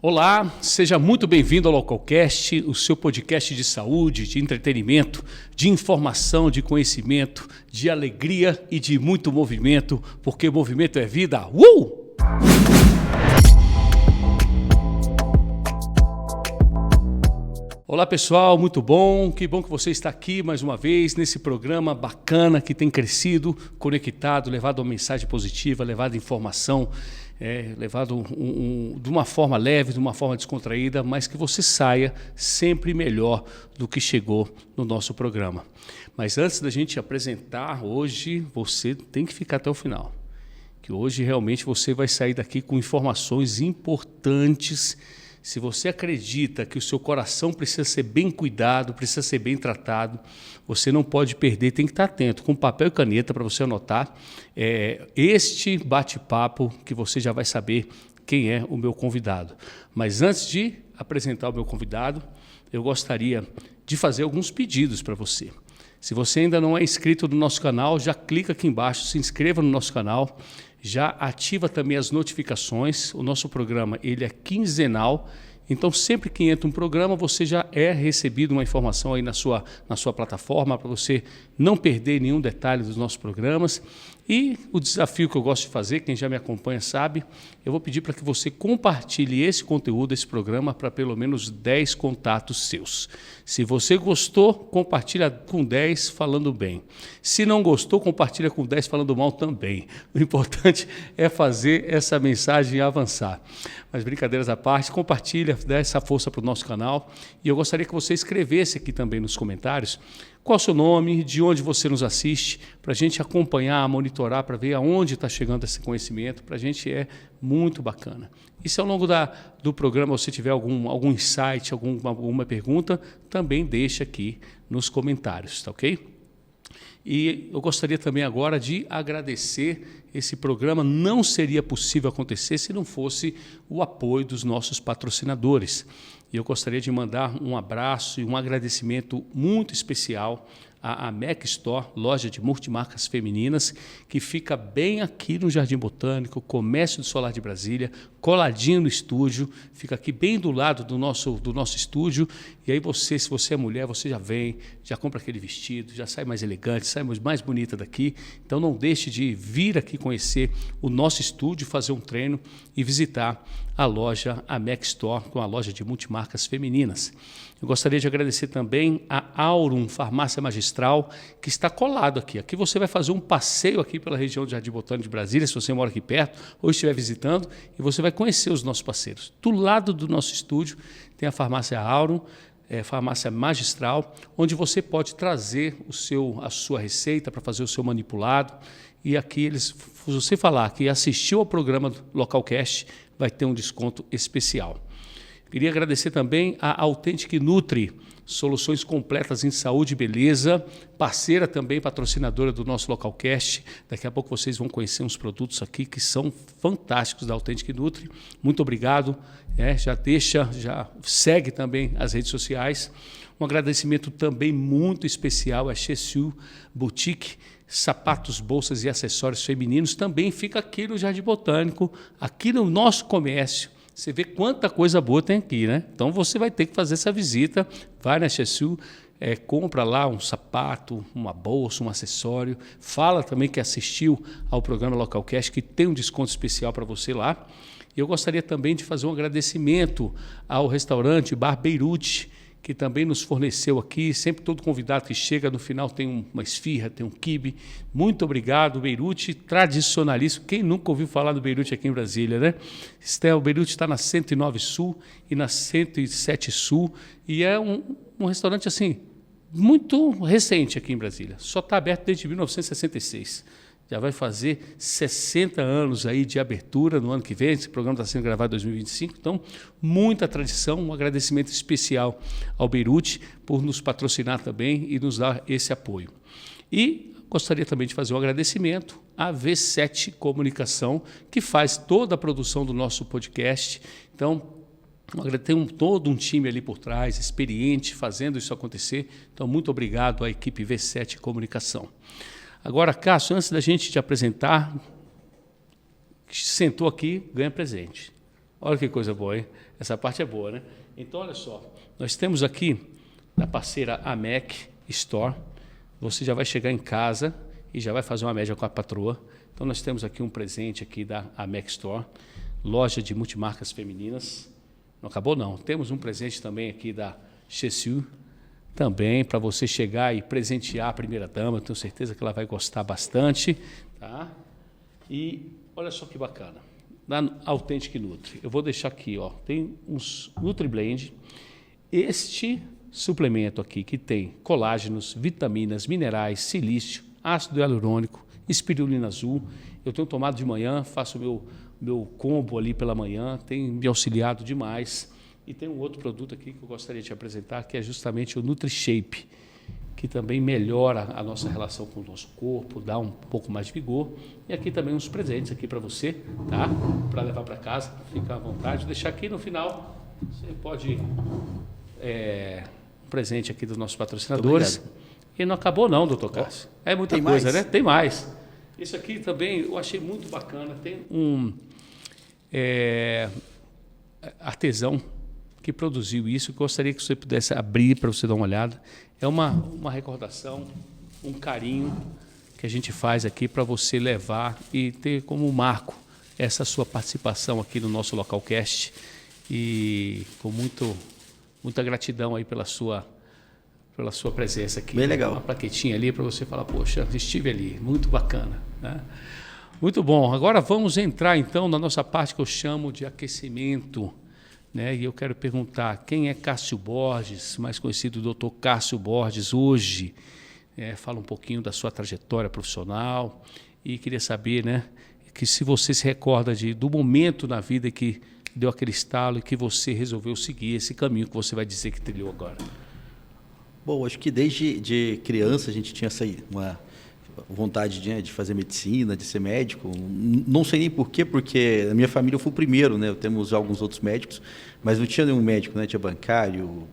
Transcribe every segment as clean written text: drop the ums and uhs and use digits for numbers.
Olá, seja muito bem-vindo ao Localcast, o seu podcast de saúde, de entretenimento, de informação, de conhecimento, de alegria e de muito movimento, porque movimento é vida. Olá pessoal, muito bom, que bom que você está aqui mais uma vez nesse programa bacana que tem crescido, conectado, levado uma mensagem positiva, levado informação, levado de uma forma leve, de uma forma descontraída, mas que você saia sempre melhor do que chegou no nosso programa. Mas antes da gente apresentar hoje, você tem que ficar até o final, que hoje realmente você vai sair daqui com informações importantes. Se você acredita que o seu coração precisa ser bem cuidado, precisa ser bem tratado, você não pode perder, tem que estar atento, com papel e caneta para você anotar este bate-papo que você já vai saber quem é o meu convidado. Mas antes de apresentar o meu convidado, eu gostaria de fazer alguns pedidos para você. Se você ainda não é inscrito no nosso canal, já clica aqui embaixo, se inscreva no nosso canal. Já ativa também as notificações. O nosso programa ele é quinzenal, então sempre que entra um programa você já é recebido uma informação aí na sua plataforma para você não perder nenhum detalhe dos nossos programas. E o desafio que eu gosto de fazer, quem já me acompanha sabe, eu vou pedir para que você compartilhe esse conteúdo, esse programa, para pelo menos 10 contatos seus. Se você gostou, compartilha com 10 falando bem. Se não gostou, compartilha com 10 falando mal também. O importante é fazer essa mensagem avançar. Mas brincadeiras à parte, compartilha, dá essa força para o nosso canal. E eu gostaria que você escrevesse aqui também nos comentários qual é o seu nome, de onde você nos assiste, para a gente acompanhar, monitorar, para ver aonde está chegando esse conhecimento. Para a gente é muito bacana. E se ao longo do programa você tiver algum insight, alguma pergunta, também deixa aqui nos comentários, tá ok? E eu gostaria também agora de agradecer. Esse programa não seria possível acontecer se não fosse o apoio dos nossos patrocinadores. E eu gostaria de mandar um abraço e um agradecimento muito especial à Mac Store, loja de multimarcas femininas, que fica bem aqui no Jardim Botânico, Comércio do Solar de Brasília, coladinho no estúdio, fica aqui bem do lado do nosso estúdio. E aí se você é mulher, você já vem, já compra aquele vestido, já sai mais elegante, sai mais bonita daqui. Então não deixe de vir aqui conhecer o nosso estúdio, fazer um treino e visitar a loja, a Mac Store, com a loja de multimarcas femininas. Eu gostaria de agradecer também a Aurum Farmácia Magistral, que está colado aqui. Aqui você vai fazer um passeio aqui pela região do Jardim Botânico de Brasília, se você mora aqui perto ou estiver visitando, e você vai conhecer os nossos parceiros. Do lado do nosso estúdio tem a farmácia Aurum, farmácia magistral, onde você pode trazer a sua receita para fazer o seu manipulado. E aqui, se você falar que assistiu ao programa do Localcast, vai ter um desconto especial. Queria agradecer também a Authentic Nutri, soluções completas em saúde e beleza, parceira também, patrocinadora do nosso Localcast. Daqui a pouco vocês vão conhecer uns produtos aqui que são fantásticos da Authentic Nutri. Muito obrigado. Já segue também as redes sociais. Um agradecimento também muito especial a Chessu Boutique, sapatos, bolsas e acessórios femininos. Também fica aqui no Jardim Botânico, aqui no nosso comércio. Você vê quanta coisa boa tem aqui, né? Então você vai ter que fazer essa visita, vai na Chessu, compra lá um sapato, uma bolsa, um acessório. Fala também que assistiu ao programa Localcast, que tem um desconto especial para você lá. E eu gostaria também de fazer um agradecimento ao restaurante Bar Beirute, que também nos forneceu aqui. Sempre todo convidado que chega, no final tem uma esfirra, tem um quibe. Muito obrigado, Beirute, tradicionalíssimo. Quem nunca ouviu falar do Beirute aqui em Brasília, né? O Beirute está na 109 Sul e na 107 Sul. E é um restaurante, assim, muito recente aqui em Brasília. Só está aberto desde 1966. Já vai fazer 60 anos aí de abertura no ano que vem. Esse programa está sendo gravado em 2025. Então, muita tradição. Um agradecimento especial ao Beirute por nos patrocinar também e nos dar esse apoio. E gostaria também de fazer um agradecimento à V7 Comunicação, que faz toda a produção do nosso podcast. Então, tem todo um time ali por trás, experiente, fazendo isso acontecer. Então, muito obrigado à equipe V7 Comunicação. Agora, Cássio, antes da gente te apresentar, sentou aqui, ganha presente. Olha que coisa boa, hein? Essa parte é boa, né? Então, olha só, nós temos aqui da parceira AMEC Store, você já vai chegar em casa e já vai fazer uma média com a patroa. Então, nós temos aqui um presente aqui da AMEC Store, loja de multimarcas femininas. Não acabou, não. Temos um presente também aqui da Chessu, também para você chegar e presentear a primeira-dama. Tenho certeza que ela vai gostar bastante. Tá? E olha só que bacana. Da Authentic Nutri. Eu vou deixar aqui, ó, tem uns NutriBlend. Este suplemento aqui que tem colágenos, vitaminas, minerais, silício, ácido hialurônico, espirulina azul. Eu tenho tomado de manhã, faço meu combo ali pela manhã, tem me auxiliado demais. E tem um outro produto aqui que eu gostaria de te apresentar, que é justamente o NutriShape, que também melhora a nossa relação com o nosso corpo, dá um pouco mais de vigor. E aqui também uns presentes aqui para você, tá? Para levar para casa, fica à vontade. Vou deixar aqui no final, você pode... um presente aqui dos nossos patrocinadores. E não acabou não, doutor Cássio. É muita coisa, né? Tem mais. Isso aqui também eu achei muito bacana. Tem um artesão que produziu isso. Gostaria que você pudesse abrir para você dar uma olhada. É uma recordação, um carinho que a gente faz aqui para você levar e ter como marco essa sua participação aqui no nosso Localcast. E com muita gratidão aí pela sua presença aqui. Bem legal. Uma plaquetinha ali para você falar, poxa, estive ali, muito bacana. Né? Muito bom. Agora vamos entrar então na nossa parte que eu chamo de aquecimento. Né? E eu quero perguntar, quem é Cássio Borges, mais conhecido Dr. Cássio Borges hoje? Fala um pouquinho da sua trajetória profissional e queria saber, né, que se você se recorda do momento na vida que deu aquele estalo e que você resolveu seguir esse caminho que você vai dizer que trilhou agora. Bom, acho que desde criança a gente tinha uma vontade de fazer medicina, de ser médico. Não sei nem porquê, porque na minha família eu fui o primeiro, né? Temos alguns outros médicos, mas não tinha nenhum médico, né? Tinha bancário,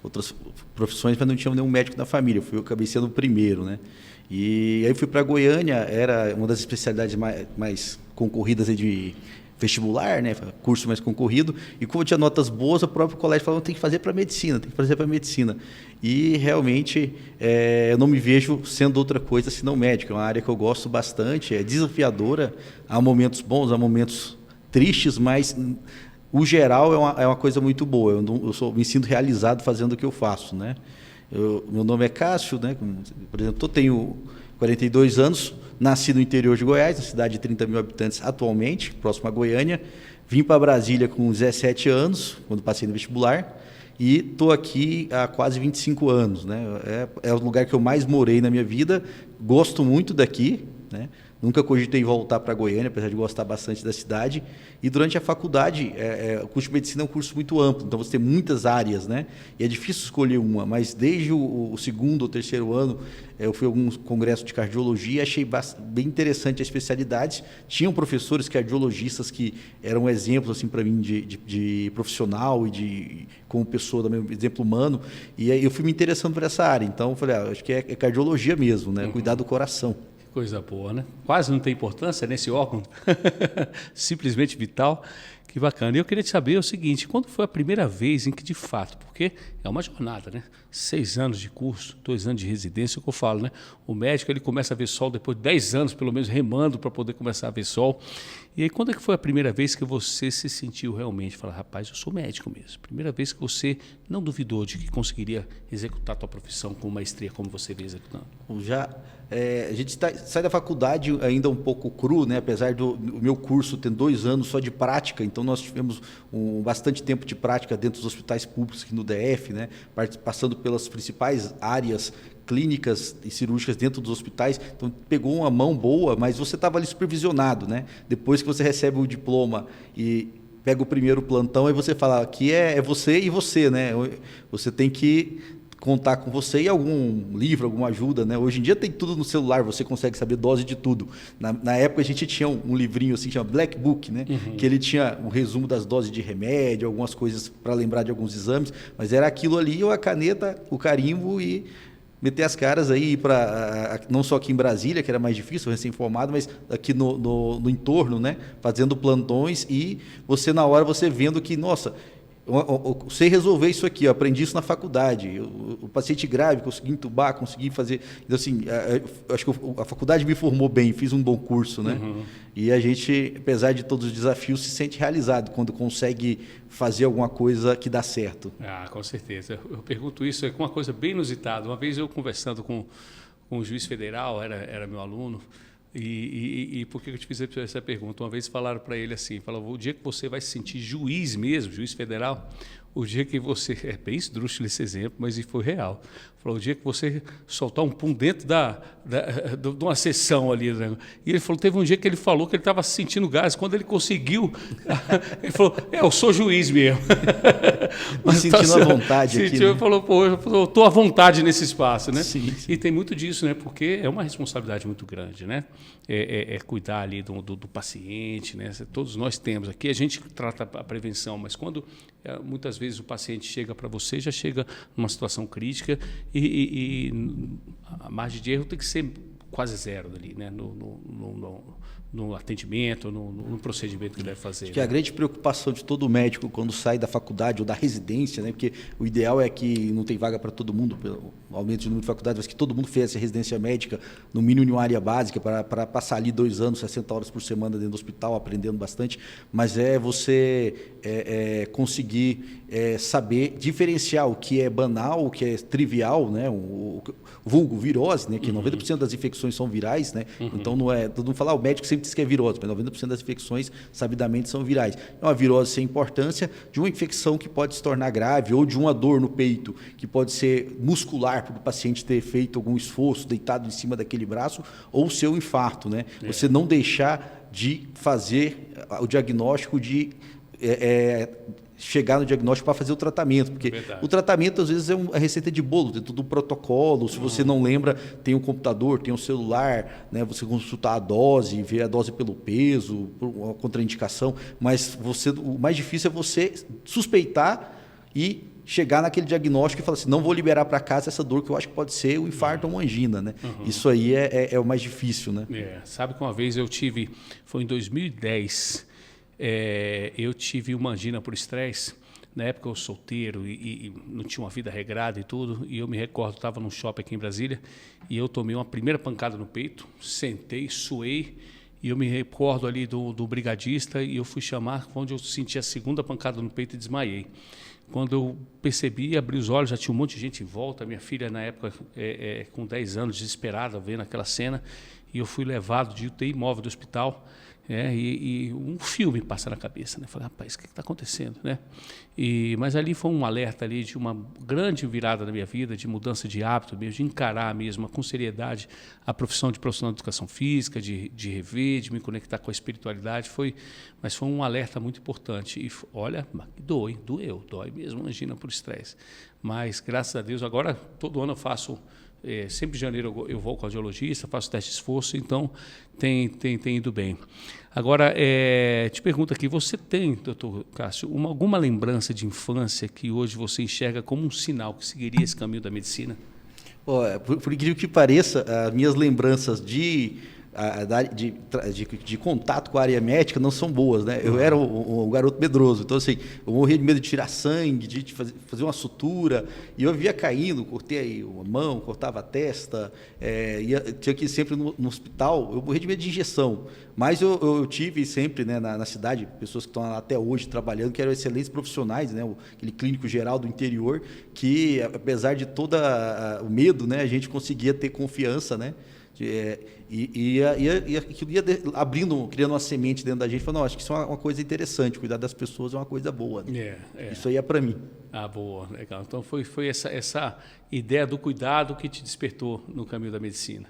outras profissões, mas não tinha nenhum médico na família. Eu acabei sendo o primeiro, né? E aí fui para Goiânia, era uma das especialidades mais concorridas de vestibular, né, curso mais concorrido, e como eu tinha notas boas, o próprio colégio falou, tem que fazer para medicina, e realmente eu não me vejo sendo outra coisa senão médico. É uma área que eu gosto bastante, é desafiadora, há momentos bons, há momentos tristes, mas o geral é uma coisa muito boa. Eu me sinto realizado fazendo o que eu faço, né? Meu nome é Cássio, né? Por exemplo, eu tenho 42 anos, nasci no interior de Goiás, na cidade de 30 mil habitantes atualmente, próximo a Goiânia. Vim para Brasília com 17 anos, quando passei no vestibular, e estou aqui há quase 25 anos. Né? É o lugar que eu mais morei na minha vida, gosto muito daqui, né? Nunca cogitei voltar para Goiânia, apesar de gostar bastante da cidade. E durante a faculdade, o curso de medicina é um curso muito amplo, então você tem muitas áreas, né? E é difícil escolher uma, mas desde o segundo ou terceiro ano, eu fui a alguns congressos de cardiologia, achei bem interessante as especialidades. Tinham professores cardiologistas que eram exemplos assim, para mim de profissional e como pessoa, também exemplo humano. E aí eu fui me interessando por essa área. Então, eu falei, acho que é cardiologia mesmo, né? Cuidar do coração. Coisa boa, né? Quase não tem importância nesse órgão, simplesmente vital. Que bacana. E eu queria te saber o seguinte, quando foi a primeira vez em que, de fato, porque é uma jornada, né? 6 anos de curso, 2 anos de residência, é o que eu falo, né? O médico, ele começa a ver sol depois de 10 anos, pelo menos, remando para poder começar a ver sol. E aí, quando é que foi a primeira vez que você se sentiu realmente, falar, rapaz, eu sou médico mesmo? Primeira vez que você não duvidou de que conseguiria executar a tua profissão com maestria, como você veio executando? A gente sai da faculdade ainda um pouco cru, né? Apesar do meu curso ter 2 anos só de prática, então nós tivemos bastante tempo de prática dentro dos hospitais públicos aqui no DF, né? Passando pelas principais áreas clínicas e cirúrgicas dentro dos hospitais, então pegou uma mão boa, mas você estava ali supervisionado, né? Depois que você recebe o diploma e pega o primeiro plantão, aí você fala, aqui é você e você, né? Você tem que contar com você e algum livro, alguma ajuda, né? Hoje em dia tem tudo no celular, você consegue saber dose de tudo. Na época a gente tinha um livrinho assim, que chama Black Book, né? Que ele tinha um resumo das doses de remédio, algumas coisas para lembrar de alguns exames, mas era aquilo ali, ou a caneta, o carimbo e meter as caras aí para não só aqui em Brasília, que era mais difícil, recém-formado, mas aqui no entorno, né? Fazendo plantões e você na hora você vendo que, nossa, sei resolver isso aqui, eu aprendi isso na faculdade. O paciente grave, consegui entubar, consegui fazer. Então, assim, acho que a faculdade me formou bem, fiz um bom curso, né? Uhum. E a gente, apesar de todos os desafios, se sente realizado quando consegue fazer alguma coisa que dá certo. Ah, com certeza. Eu pergunto isso, é uma coisa bem inusitada. Uma vez eu conversando com um juiz federal, era meu aluno, e por que eu te fiz essa pergunta? Uma vez falaram para ele assim, o dia que você vai se sentir juiz mesmo, juiz federal, o dia que você, é bem esdrúxulo esse exemplo, mas foi real, falou, o dia que você soltar um pum dentro de uma sessão ali, né? E ele falou, teve um dia que ele falou que ele estava sentindo gás, quando ele conseguiu, ele falou, eu sou juiz mesmo. Me sentindo à vontade aqui. Ele falou, pô, eu estou à vontade nesse espaço, né? Sim. E tem muito disso, né? Porque é uma responsabilidade muito grande, né? Cuidar ali do paciente, né? Todos nós temos aqui, a gente trata a prevenção, mas quando muitas vezes o paciente chega para você, já chega numa situação crítica e a margem de erro tem que ser quase zero ali, né? No atendimento, no procedimento que deve fazer. Acho que a grande preocupação de todo médico quando sai da faculdade ou da residência, né? Porque o ideal é que não tem vaga para todo mundo, pelo aumento de número de faculdades, mas que todo mundo fizesse residência médica, no mínimo em uma área básica, para passar ali 2 anos, 60 horas por semana dentro do hospital, aprendendo bastante, mas você conseguir saber diferenciar o que é banal, o que é trivial, né? O vulgo virose, né? Que 90% das infecções são virais, né? Então todo mundo fala, o médico sempre diz que é virose, mas 90% das infecções, sabidamente, são virais. É uma virose sem importância de uma infecção que pode se tornar grave ou de uma dor no peito, que pode ser muscular, porque o paciente ter feito algum esforço, deitado em cima daquele braço, ou seu infarto, né? Você não deixar de fazer o diagnóstico, de chegar no diagnóstico para fazer o tratamento, porque o tratamento às vezes é uma receita de bolo, tem todo um protocolo, se você não lembra, tem um computador, tem um celular, né? Você consultar a dose, ver a dose pelo peso, uma contraindicação, mas o mais difícil é você suspeitar e chegar naquele diagnóstico e falar assim, não vou liberar para casa essa dor que eu acho que pode ser o infarto ou uma angina, né? Isso aí é o mais difícil, né? Sabe que uma vez foi em 2010, eu tive uma angina por estresse. Na época eu solteiro e não tinha uma vida regrada e tudo, e eu me recordo, estava num shopping aqui em Brasília e eu tomei uma primeira pancada no peito, sentei, suei, e eu me recordo ali do brigadista e eu fui chamar, onde eu senti a segunda pancada no peito e desmaiei. Quando eu percebi, abri os olhos, já tinha um monte de gente em volta, minha filha na época com 10 anos, desesperada, vendo aquela cena, e eu fui levado de UTI móvel do hospital, e um filme passa na cabeça, né? Falei, rapaz, o que está acontecendo, né? Mas ali foi um alerta ali de uma grande virada na minha vida, de mudança de hábito mesmo, de encarar mesmo com seriedade a profissão de profissional de educação física, de rever, de me conectar com a espiritualidade, mas foi um alerta muito importante. E olha, doeu dói mesmo, angina por estresse. Mas graças a Deus, agora todo ano eu faço. Sempre em janeiro eu vou ao cardiologista, faço teste de esforço, então tem ido bem. Agora, te pergunto aqui, você tem, doutor Cássio, alguma lembrança de infância que hoje você enxerga como um sinal que seguiria esse caminho da medicina? Por incrível que pareça, as minhas lembranças de contato com a área médica não são boas, né? Eu era um garoto medroso, então assim, eu morria de medo de tirar sangue, de fazer uma sutura, e eu vivia caindo, cortei a mão, cortava a testa, tinha que ir sempre no hospital, eu morria de medo de injeção, mas eu tive sempre, né, na cidade, pessoas que estão lá até hoje trabalhando, que eram excelentes profissionais, né? Aquele clínico geral do interior, que apesar de todo o medo, né, a gente conseguia ter confiança, né? Aquilo ia abrindo, criando uma semente dentro da gente, falando, não, acho que isso é uma coisa interessante, cuidar das pessoas é uma coisa boa, né? Isso aí é para mim. Boa, legal. Então foi essa ideia do cuidado que te despertou no caminho da medicina.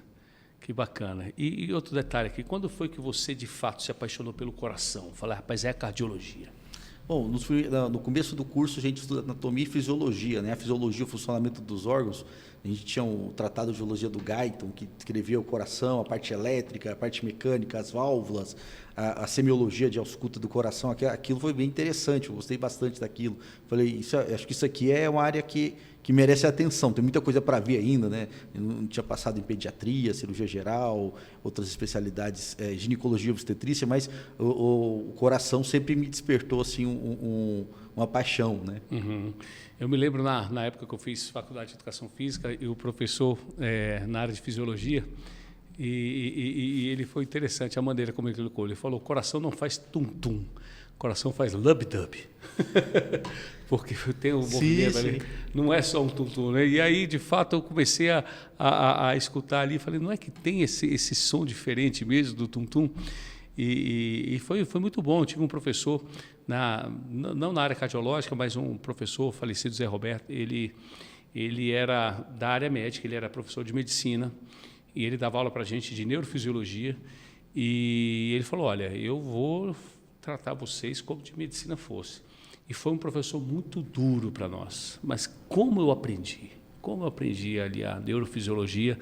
Que bacana. E outro detalhe aqui, quando foi que você de fato se apaixonou pelo coração? Falar, rapaz, é a cardiologia. Bom, no começo do curso a gente estuda anatomia e fisiologia, né? A fisiologia, o funcionamento dos órgãos. A gente tinha um tratado de geologia do Guyton, que descrevia o coração, a parte elétrica, a parte mecânica, as válvulas, a semiologia de ausculta do coração, aquilo foi bem interessante, eu gostei bastante daquilo. Falei, acho que isso aqui é uma área que merece atenção, tem muita coisa para ver ainda, né? Eu não tinha passado em pediatria, cirurgia geral, outras especialidades, ginecologia, obstetrícia, mas o coração sempre me despertou assim, uma paixão, né? Uhum. Eu me lembro na época que eu fiz faculdade de educação física e o professor na área de fisiologia, e ele foi interessante a maneira como ele colocou. Ele falou: o coração não faz tum-tum, o coração faz lub-dub. Porque tem um movimento ali, não é só um tum-tum, né? E aí, de fato, eu comecei a escutar ali, falei, não é que tem esse som diferente mesmo do tum-tum? E foi muito bom. Eu tive um professor, não na área cardiológica, mas um professor falecido, Zé Roberto, ele era da área médica, ele era professor de medicina, e ele dava aula para a gente de neurofisiologia, e ele falou, olha, eu vou tratar vocês como de medicina fosse. E foi um professor muito duro para nós, mas como eu aprendi ali a neurofisiologia,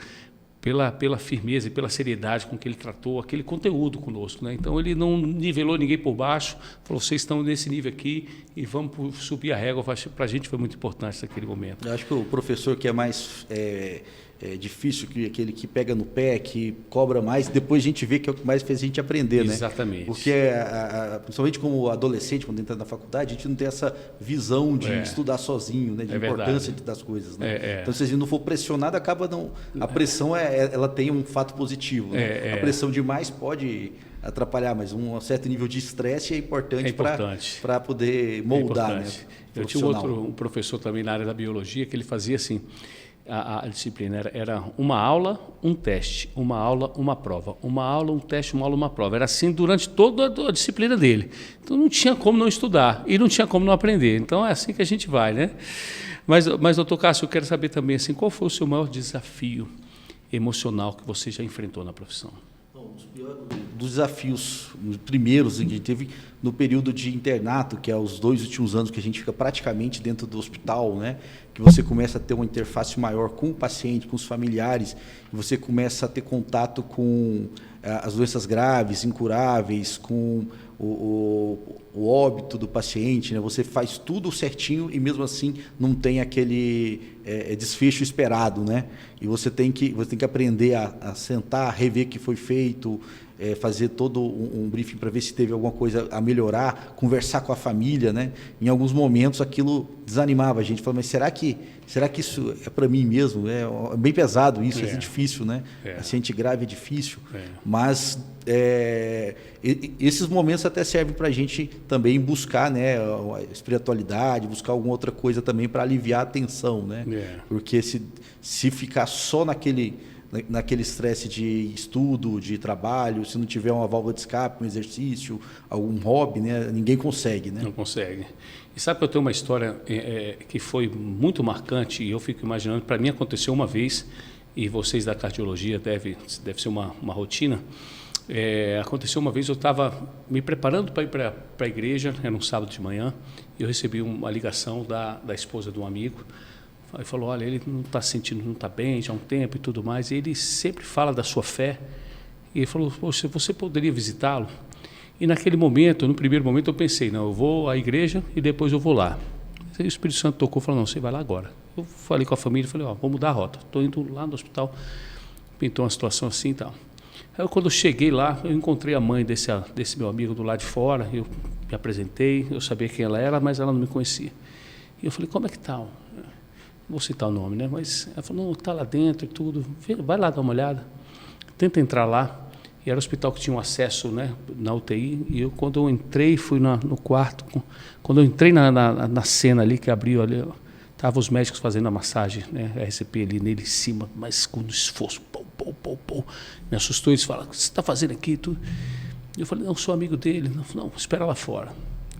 pela firmeza e pela seriedade com que ele tratou aquele conteúdo conosco, né? Então, ele não nivelou ninguém por baixo, falou, vocês estão nesse nível aqui e vamos subir a régua. Para a gente foi muito importante naquele momento. Eu acho que o professor que é mais difícil, aquele que pega no pé, que cobra mais, depois a gente vê que é o que mais fez a gente aprender, né? Exatamente. Porque, principalmente como adolescente, quando entra na faculdade, a gente não tem essa visão de estudar sozinho, né? De importância das coisas, né? Então, se a gente não for pressionado, acaba não... A pressão, ela tem um fato positivo, né? A pressão demais pode atrapalhar, mas um certo nível de estresse é importante, para poder moldar, né? Eu tinha um professor também na área da biologia que ele fazia assim, a disciplina era uma aula, um teste, uma aula, uma prova, uma aula, um teste, uma aula, uma prova. Era assim durante toda a disciplina dele. Então não tinha como não estudar e não tinha como não aprender. Então é assim que a gente vai, né? Mas doutor Cássio, eu quero saber também assim, qual foi o seu maior desafio emocional que você já enfrentou na profissão? Dos desafios primeiros que a gente teve no período de internato, que é os 2 últimos anos que a gente fica praticamente dentro do hospital, né? Que você começa a ter uma interface maior com o paciente, com os familiares, e você começa a ter contato com as doenças graves, incuráveis, com o óbito do paciente, né? Você faz tudo certinho e mesmo assim não tem aquele desfecho esperado, né? E você tem que aprender a sentar, rever o que foi feito, fazer todo um briefing para ver se teve alguma coisa a melhorar, conversar com a família, né? Em alguns momentos aquilo desanimava a gente, falava, mas será que isso é para mim mesmo? É bem pesado isso, é difícil, né? Paciente grave é difícil, mas esses momentos até servem para a gente também buscar, né, a espiritualidade, buscar alguma outra coisa também para aliviar a tensão, né? Porque se ficar só naquele estresse de estudo, de trabalho, se não tiver uma válvula de escape, um exercício, algum hobby, né, ninguém consegue, né? Não consegue. E sabe que eu tenho uma história que foi muito marcante e eu fico imaginando, para mim aconteceu uma vez, e vocês da cardiologia deve ser uma rotina. Aconteceu uma vez, eu estava me preparando para ir para a igreja, era um sábado de manhã, e eu recebi uma ligação da esposa de um amigo. Ele falou, olha, ele não está sentindo, não está bem já há um tempo e tudo mais, e ele sempre fala da sua fé, e ele falou, poxa, você poderia visitá-lo? E naquele momento, no primeiro momento, eu pensei, não, eu vou à igreja e depois eu vou lá. Aí o Espírito Santo tocou e falou, não, você vai lá agora. Eu falei com a família, falei, vou mudar a rota, estou indo lá no hospital, pintou uma situação assim e tal. Aí quando eu cheguei lá, eu encontrei a mãe desse meu amigo do lado de fora, eu me apresentei, eu sabia quem ela era, mas ela não me conhecia. E eu falei, como é que está? Vou citar o nome, né? Mas ela falou, não, está lá dentro e tudo, vai lá dar uma olhada, tenta entrar lá. E era um hospital que tinha um acesso, né, na UTI, e quando eu entrei, fui no quarto, quando eu entrei na cena ali, que abriu ali, estavam os médicos fazendo a massagem, né, a RCP ali nele em cima, mas com esforço, me assustou, eles falaram, o que você está fazendo aqui? Tudo. Eu falei, não, sou amigo dele, não, espera lá fora.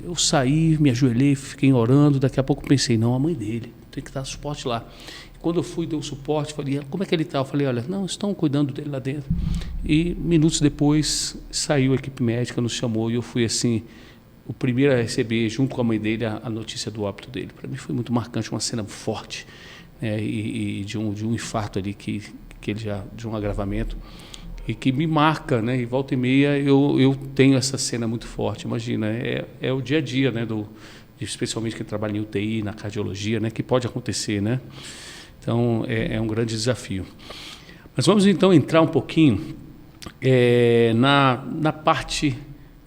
Eu saí, me ajoelhei, fiquei orando, daqui a pouco pensei, não, a mãe dele, tem que dar suporte lá. Quando eu fui, dei um suporte, falei, como é que ele está? Eu falei, olha, não, estão cuidando dele lá dentro. E minutos depois, saiu a equipe médica, nos chamou, e eu fui, assim, o primeiro a receber, junto com a mãe dele, a notícia do óbito dele. Para mim foi muito marcante, uma cena forte, né, e de um infarto ali, que ele já, de um agravamento. e que me marca, né? E volta e meia eu tenho essa cena muito forte. Imagina, é o dia a dia, né? Especialmente quem trabalha em UTI, na cardiologia, né? Que pode acontecer, né? Então é um grande desafio. Mas vamos então entrar um pouquinho na parte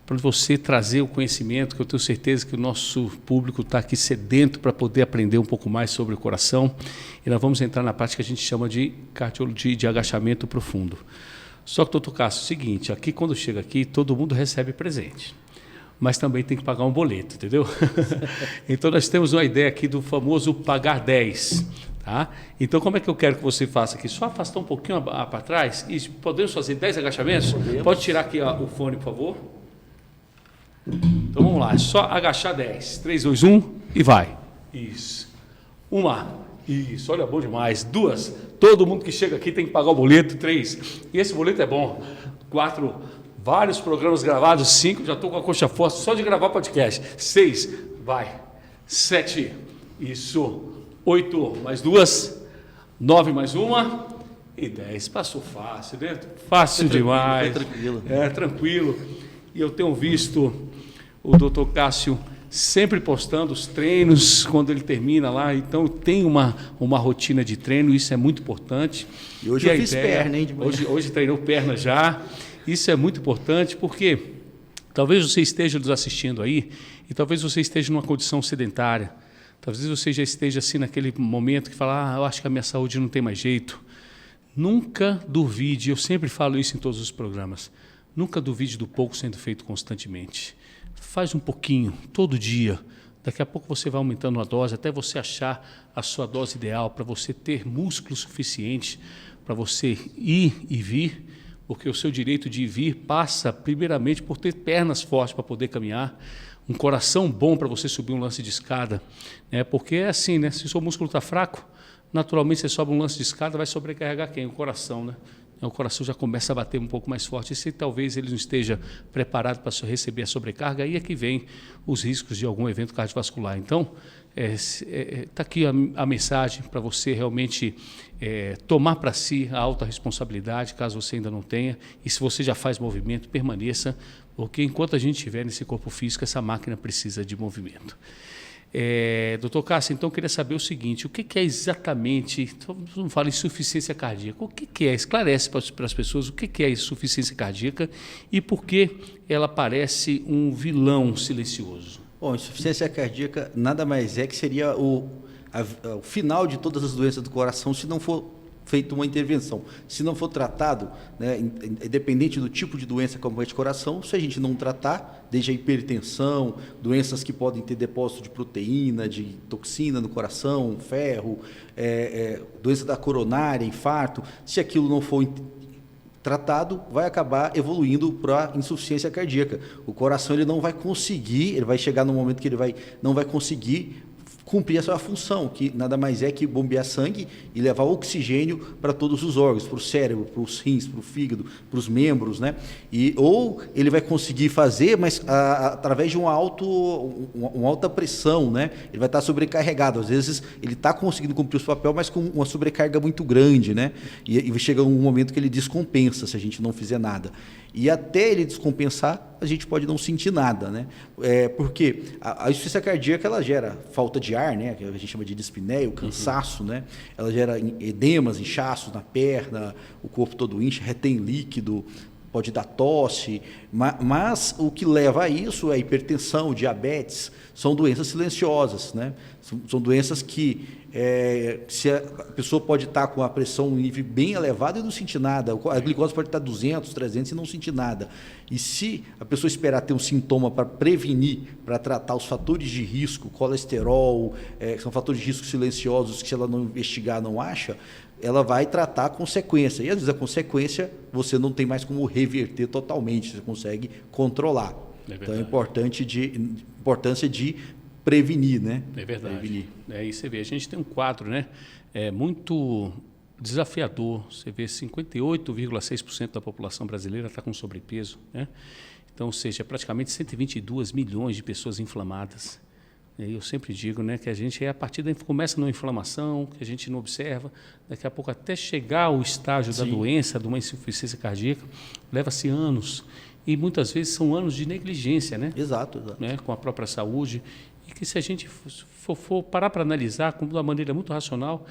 para você trazer o conhecimento, que eu tenho certeza que o nosso público está aqui sedento para poder aprender um pouco mais sobre o coração. E nós vamos entrar na parte que a gente chama de cardiologia de agachamento profundo. Só que, doutor Cássio, é o seguinte, aqui quando chega aqui, todo mundo recebe presente, mas também tem que pagar um boleto, entendeu? Então nós temos uma ideia aqui do famoso pagar 10. Tá? Então, como é que eu quero que você faça aqui? Só afastar um pouquinho para trás e podemos fazer 10 agachamentos? Pode tirar aqui o fone, por favor. Então, vamos lá. É só agachar 10. 3, 2, 1 e vai. Isso. Uma. Isso. Olha, bom demais. 2. Todo mundo que chega aqui tem que pagar o boleto. 3. E esse boleto é bom. 4. Vários programas gravados. 5. Já estou com a coxa forte só de gravar podcast. 6. Vai. 7. Isso. 8 mais 2, 9 mais 1 e 10. Passou fácil, né? Fácil demais. Tranquilo. Tranquilo. E eu tenho visto o doutor Cássio sempre postando os treinos quando ele termina lá. Então, tem uma rotina de treino, isso é muito importante. E hoje eu fiz perna, hein? Hoje treinou perna já. Isso é muito importante porque talvez você esteja nos assistindo aí e talvez você esteja numa condição sedentária. Talvez você já esteja assim naquele momento que fala, eu acho que a minha saúde não tem mais jeito. Nunca duvide, eu sempre falo isso em todos os programas, nunca duvide do pouco sendo feito constantemente. Faz um pouquinho, todo dia. Daqui a pouco você vai aumentando a dose, até você achar a sua dose ideal, para você ter músculo suficiente, para você ir e vir, porque o seu direito de ir e vir passa primeiramente por ter pernas fortes para poder caminhar, um coração bom para você subir um lance de escada, né? Porque é assim, né? Se o seu músculo está fraco, naturalmente você sobe um lance de escada, vai sobrecarregar quem? O coração, né? O coração já começa a bater um pouco mais forte. E se talvez ele não esteja preparado para receber a sobrecarga, aí é que vem os riscos de algum evento cardiovascular. Então, está aqui a mensagem para você realmente tomar para si a alta responsabilidade, caso você ainda não tenha. E se você já faz movimento, permaneça, porque enquanto a gente estiver nesse corpo físico, essa máquina precisa de movimento. Doutor Cássio, então eu queria saber o seguinte, o que é exatamente, não fala em insuficiência cardíaca, o que é? Esclarece para as pessoas o que é insuficiência cardíaca e por que ela parece um vilão silencioso. Bom, insuficiência cardíaca nada mais é que seria o final de todas as doenças do coração se não for feita uma intervenção. Se não for tratado, né, independente do tipo de doença como é de coração, se a gente não tratar, desde a hipertensão, doenças que podem ter depósito de proteína, de toxina no coração, ferro, doença da coronária, infarto, se aquilo não for tratado, vai acabar evoluindo para insuficiência cardíaca. O coração ele não vai conseguir, ele vai chegar num momento que ele não vai conseguir cumprir a sua função, que nada mais é que bombear sangue e levar oxigênio para todos os órgãos, para o cérebro, para os rins, para o fígado, para os membros, né? Ou ele vai conseguir fazer, mas através de uma alta pressão, né? Ele vai estar sobrecarregado. Às vezes ele está conseguindo cumprir o seu papel, mas com uma sobrecarga muito grande, né? E chega um momento que ele descompensa se a gente não fizer nada. E até ele descompensar, a gente pode não sentir nada, né? Porque a insuficiência cardíaca ela gera falta de ar, né? Que a gente chama de dispneia, o cansaço, né? Ela gera edemas, inchaços na perna, o corpo todo incha, retém líquido, pode dar tosse, mas o que leva a isso é hipertensão, diabetes, são doenças silenciosas, né? São doenças que se a pessoa pode estar com a pressão em nível bem elevado e não sentir nada, a glicose pode estar 200, 300 e não sentir nada. E se a pessoa esperar ter um sintoma para prevenir, para tratar os fatores de risco, colesterol, são fatores de risco silenciosos que se ela não investigar não acha, ela vai tratar a consequência. E às vezes a consequência você não tem mais como reverter totalmente, você consegue controlar. Então é importância de prevenir, né? É verdade. Prevenir. E você vê, a gente tem um quadro, né? Muito desafiador. Você vê 58,6% da população brasileira está com sobrepeso, né? Então, ou seja, praticamente 122 milhões de pessoas inflamadas. Eu sempre digo, né, que a gente a partir daí começa numa inflamação, que a gente não observa, daqui a pouco até chegar ao estágio da doença, de uma insuficiência cardíaca, leva-se anos. E muitas vezes são anos de negligência, né? Exato. Né, com a própria saúde. E que se a gente for parar para analisar de uma maneira muito racional,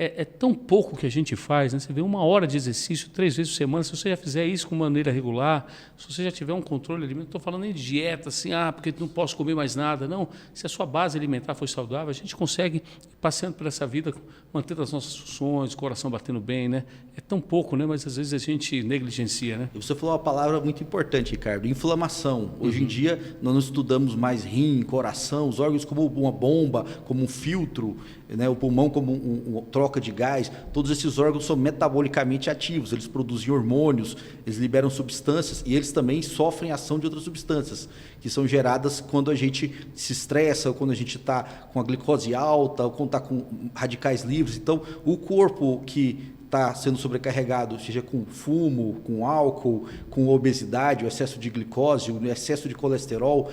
é tão pouco que a gente faz, né? Você vê 1 hora de exercício 3 vezes por semana, se você já fizer isso com maneira regular, se você já tiver um controle alimentar, não estou falando nem de dieta, assim, porque não posso comer mais nada, não. Se a sua base alimentar for saudável, a gente consegue ir passeando por essa vida, mantendo as nossas funções, o coração batendo bem, né? É tão pouco, né? Mas às vezes a gente negligencia, né? E você falou uma palavra muito importante, Ricardo, inflamação. Hoje em dia, nós não estudamos mais rim, coração, os órgãos como uma bomba, como um filtro, né? O pulmão como uma troca de gás. Todos esses órgãos são metabolicamente ativos, eles produzem hormônios, eles liberam substâncias e eles também sofrem ação de outras substâncias, que são geradas quando a gente se estressa, ou quando a gente está com a glicose alta, ou quando está com radicais livres. Então, o corpo que está sendo sobrecarregado, seja com fumo, com álcool, com obesidade, o excesso de glicose, o excesso de colesterol,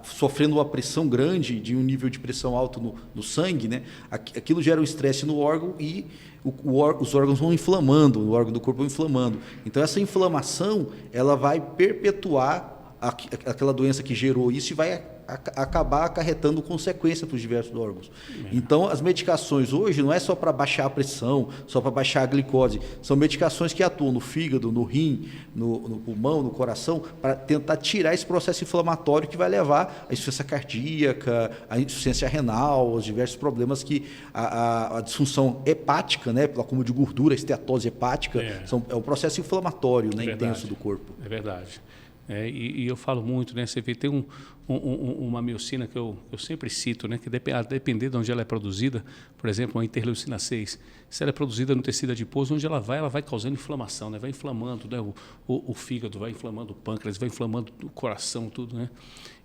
sofrendo uma pressão grande, de um nível de pressão alto no sangue, né? Aquilo gera um estresse no órgão e os órgãos vão inflamando, o órgão do corpo vai inflamando. Então, essa inflamação ela vai perpetuar aquela doença que gerou isso e vai acabar acarretando consequência para os diversos órgãos. Então, as medicações hoje não é só para baixar a pressão, só para baixar a glicose, são medicações que atuam no fígado, no rim, no pulmão, no coração, para tentar tirar esse processo inflamatório que vai levar à insuficiência cardíaca, à insuficiência renal, aos diversos problemas que a disfunção hepática, né, pelo acúmulo de gordura, a esteatose hepática, é um processo inflamatório, né, intenso do corpo. É verdade. E eu falo muito, né? Você vê, tem uma miocina que eu sempre cito, né? Que a depender de onde ela é produzida, por exemplo, uma interleucina 6, se ela é produzida no tecido adiposo, onde ela vai causando inflamação, né? Vai inflamando, né? O fígado, vai inflamando o pâncreas, vai inflamando o coração, tudo, né?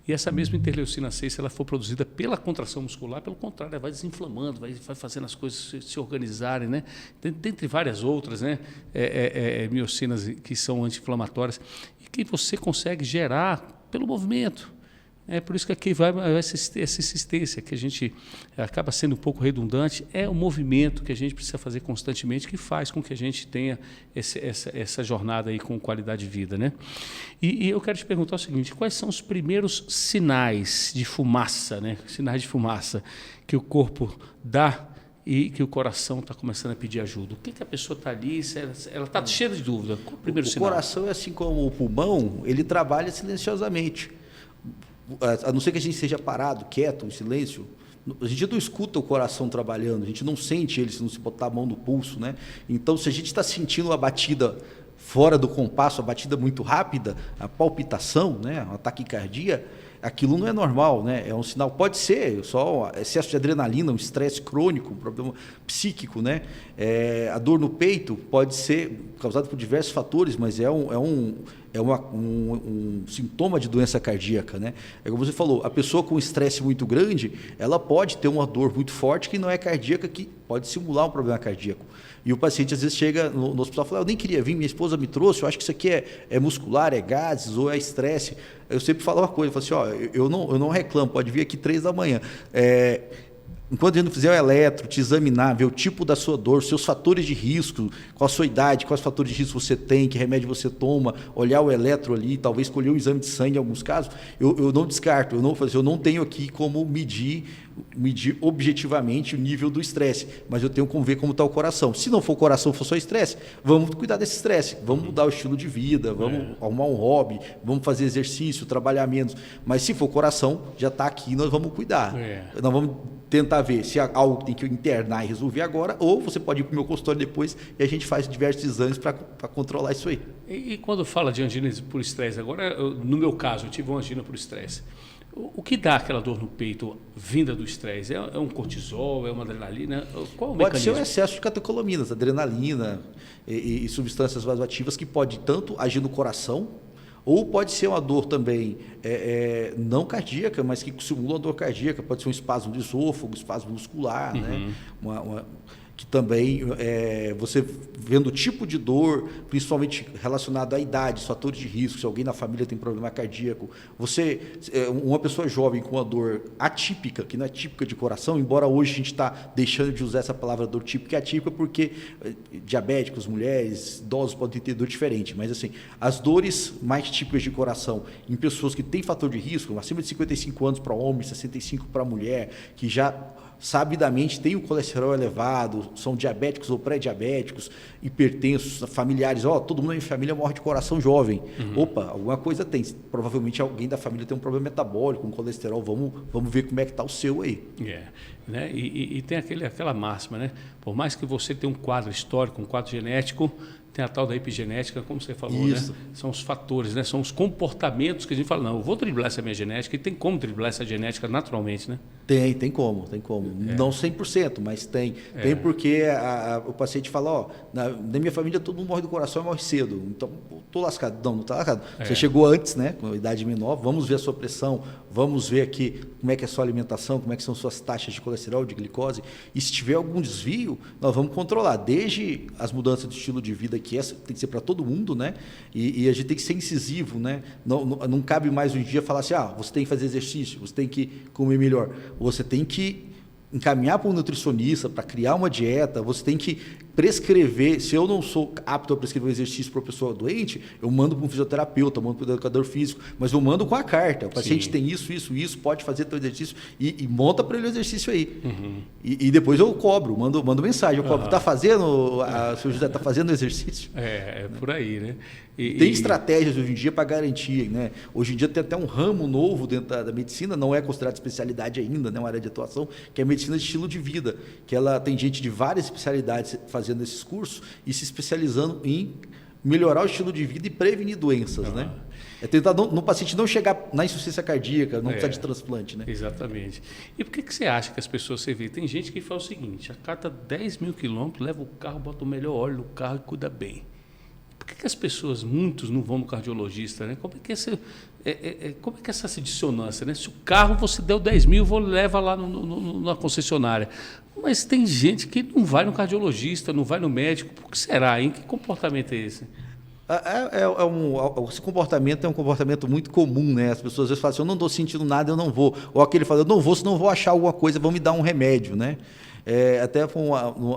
E essa mesma interleucina 6, se ela for produzida pela contração muscular, pelo contrário, ela vai desinflamando, vai fazendo as coisas se organizarem, né? Dentre várias outras, né? Miocinas que são anti-inflamatórias e que você consegue gerar pelo movimento. É por isso que aqui vai essa insistência, que a gente acaba sendo um pouco redundante, é o movimento que a gente precisa fazer constantemente, que faz com que a gente tenha essa jornada aí com qualidade de vida, né? E eu quero te perguntar o seguinte, quais são os primeiros sinais de fumaça, né? Sinais de fumaça que o corpo dá e que o coração está começando a pedir ajuda? O que a pessoa está ali, ela está cheia de dúvida? Qual o primeiro sinal? O coração, assim como o pulmão, ele trabalha silenciosamente. A não ser que a gente seja parado, quieto, em silêncio, a gente não escuta o coração trabalhando, a gente não sente ele se não se botar a mão no pulso, né? Então, se a gente está sentindo a batida fora do compasso, a batida muito rápida, a palpitação, né, a taquicardia, aquilo não é normal, né? É um sinal, pode ser só excesso de adrenalina, um estresse crônico, um problema psíquico, né? A dor no peito pode ser causada por diversos fatores, mas é um sintoma de doença cardíaca, né? É como você falou, a pessoa com estresse muito grande, ela pode ter uma dor muito forte que não é cardíaca, que pode simular um problema cardíaco. E o paciente às vezes chega no hospital e fala, eu nem queria vir, minha esposa me trouxe, eu acho que isso aqui é muscular, é gases ou é estresse. Eu sempre falo uma coisa, eu falo assim, eu não reclamo, pode vir aqui 3 da manhã. Enquanto a gente não fizer o eletro, te examinar, ver o tipo da sua dor, seus fatores de risco, qual a sua idade, quais fatores de risco você tem, que remédio você toma, olhar o eletro ali, talvez escolher um exame de sangue em alguns casos, eu não descarto, eu não tenho aqui como medir objetivamente o nível do estresse, mas eu tenho como ver como está o coração. Se não for o coração, for só estresse, vamos cuidar desse estresse, vamos mudar o estilo de vida, vamos arrumar um hobby, vamos fazer exercício, trabalhar menos. Mas se for coração, já está aqui, nós vamos cuidar. Nós vamos tentar ver se algo que tem que internar e resolver agora, ou você pode ir para o meu consultório depois e a gente faz diversos exames para controlar isso aí. E quando fala de angina por estresse, agora, no meu caso, eu tive uma angina por estresse. O que dá aquela dor no peito vinda do estresse? É um cortisol, é uma adrenalina? Qual é o mecanismo? Pode ser um excesso de catecolaminas, adrenalina e substâncias vasoativas que pode tanto agir no coração, ou pode ser uma dor também não cardíaca, mas que simula uma dor cardíaca, pode ser um espasmo de esôfago, espasmo muscular, né? que também você vendo o tipo de dor, principalmente relacionado à idade, os fatores de risco, se alguém na família tem problema cardíaco, uma pessoa jovem com uma dor atípica, que não é típica de coração, embora hoje a gente está deixando de usar essa palavra dor típica e atípica, porque diabéticos, mulheres, idosos podem ter dor diferente, mas assim, as dores mais típicas de coração em pessoas que têm fator de risco, acima de 55 anos para homem, 65 para mulher, que já sabidamente têm o colesterol elevado, são diabéticos ou pré-diabéticos, hipertensos, familiares, todo mundo na minha família morre de coração jovem. Opa, alguma coisa tem. Provavelmente alguém da família tem um problema metabólico, um colesterol, vamos ver como é que está o seu aí. Né? E tem aquela máxima, né? Por mais que você tenha um quadro histórico, um quadro genético, tem a tal da epigenética, como você falou, né? São os fatores, né? São os comportamentos que a gente fala, não, eu vou driblar essa minha genética, e tem como driblar essa genética naturalmente, né? Tem como. Não 100%, mas tem. Tem porque o paciente fala, na minha família todo mundo morre do coração e morre cedo, então estou lascado. Não está lascado. Você chegou antes, né, com a idade menor, vamos ver a sua pressão, vamos ver aqui como é que é a sua alimentação, como é que são suas taxas de colesterol, de glicose, e se tiver algum desvio, nós vamos controlar, desde as mudanças de estilo de vida, que essa tem que ser para todo mundo, né? E a gente tem que ser incisivo, né? Não cabe mais um dia falar assim, você tem que fazer exercício, você tem que comer melhor. Você tem que encaminhar para um nutricionista, para criar uma dieta, você tem que prescrever. Se eu não sou apto a prescrever um exercício para uma pessoa doente, eu mando para um fisioterapeuta, eu mando para um educador físico, mas eu mando com a carta. O paciente tem isso, pode fazer teu exercício e monta para ele o exercício aí. E depois eu cobro, mando mensagem, eu cobro. Está fazendo, o senhor José está fazendo o exercício? É por aí, né? Tem estratégias hoje em dia para garantir, né? Hoje em dia tem até um ramo novo dentro da medicina, não é considerado especialidade ainda, né? Uma área de atuação, que é a medicina de estilo de vida, que ela tem gente de várias especialidades fazendo esses cursos e se especializando em melhorar o estilo de vida e prevenir doenças, né? É tentar no paciente não chegar na insuficiência cardíaca, não precisar de transplante, né? Exatamente. E por que você acha que as pessoas, você vê, tem gente que faz o seguinte, a cada 10 mil quilômetros, leva o carro, bota o melhor óleo no carro e cuida bem. Por que as pessoas, muitos, não vão no cardiologista, né? Como é que essa dissonância, né? Se o carro você deu 10 mil, leva lá na concessionária. Mas tem gente que não vai no cardiologista, não vai no médico. Por que será, hein? Que comportamento é esse? Esse comportamento é um comportamento muito comum, né? As pessoas às vezes falam assim, eu não estou sentindo nada, eu não vou. Ou aquele fala, eu não vou, senão eu vou achar alguma coisa, vão me dar um remédio, né? Até foi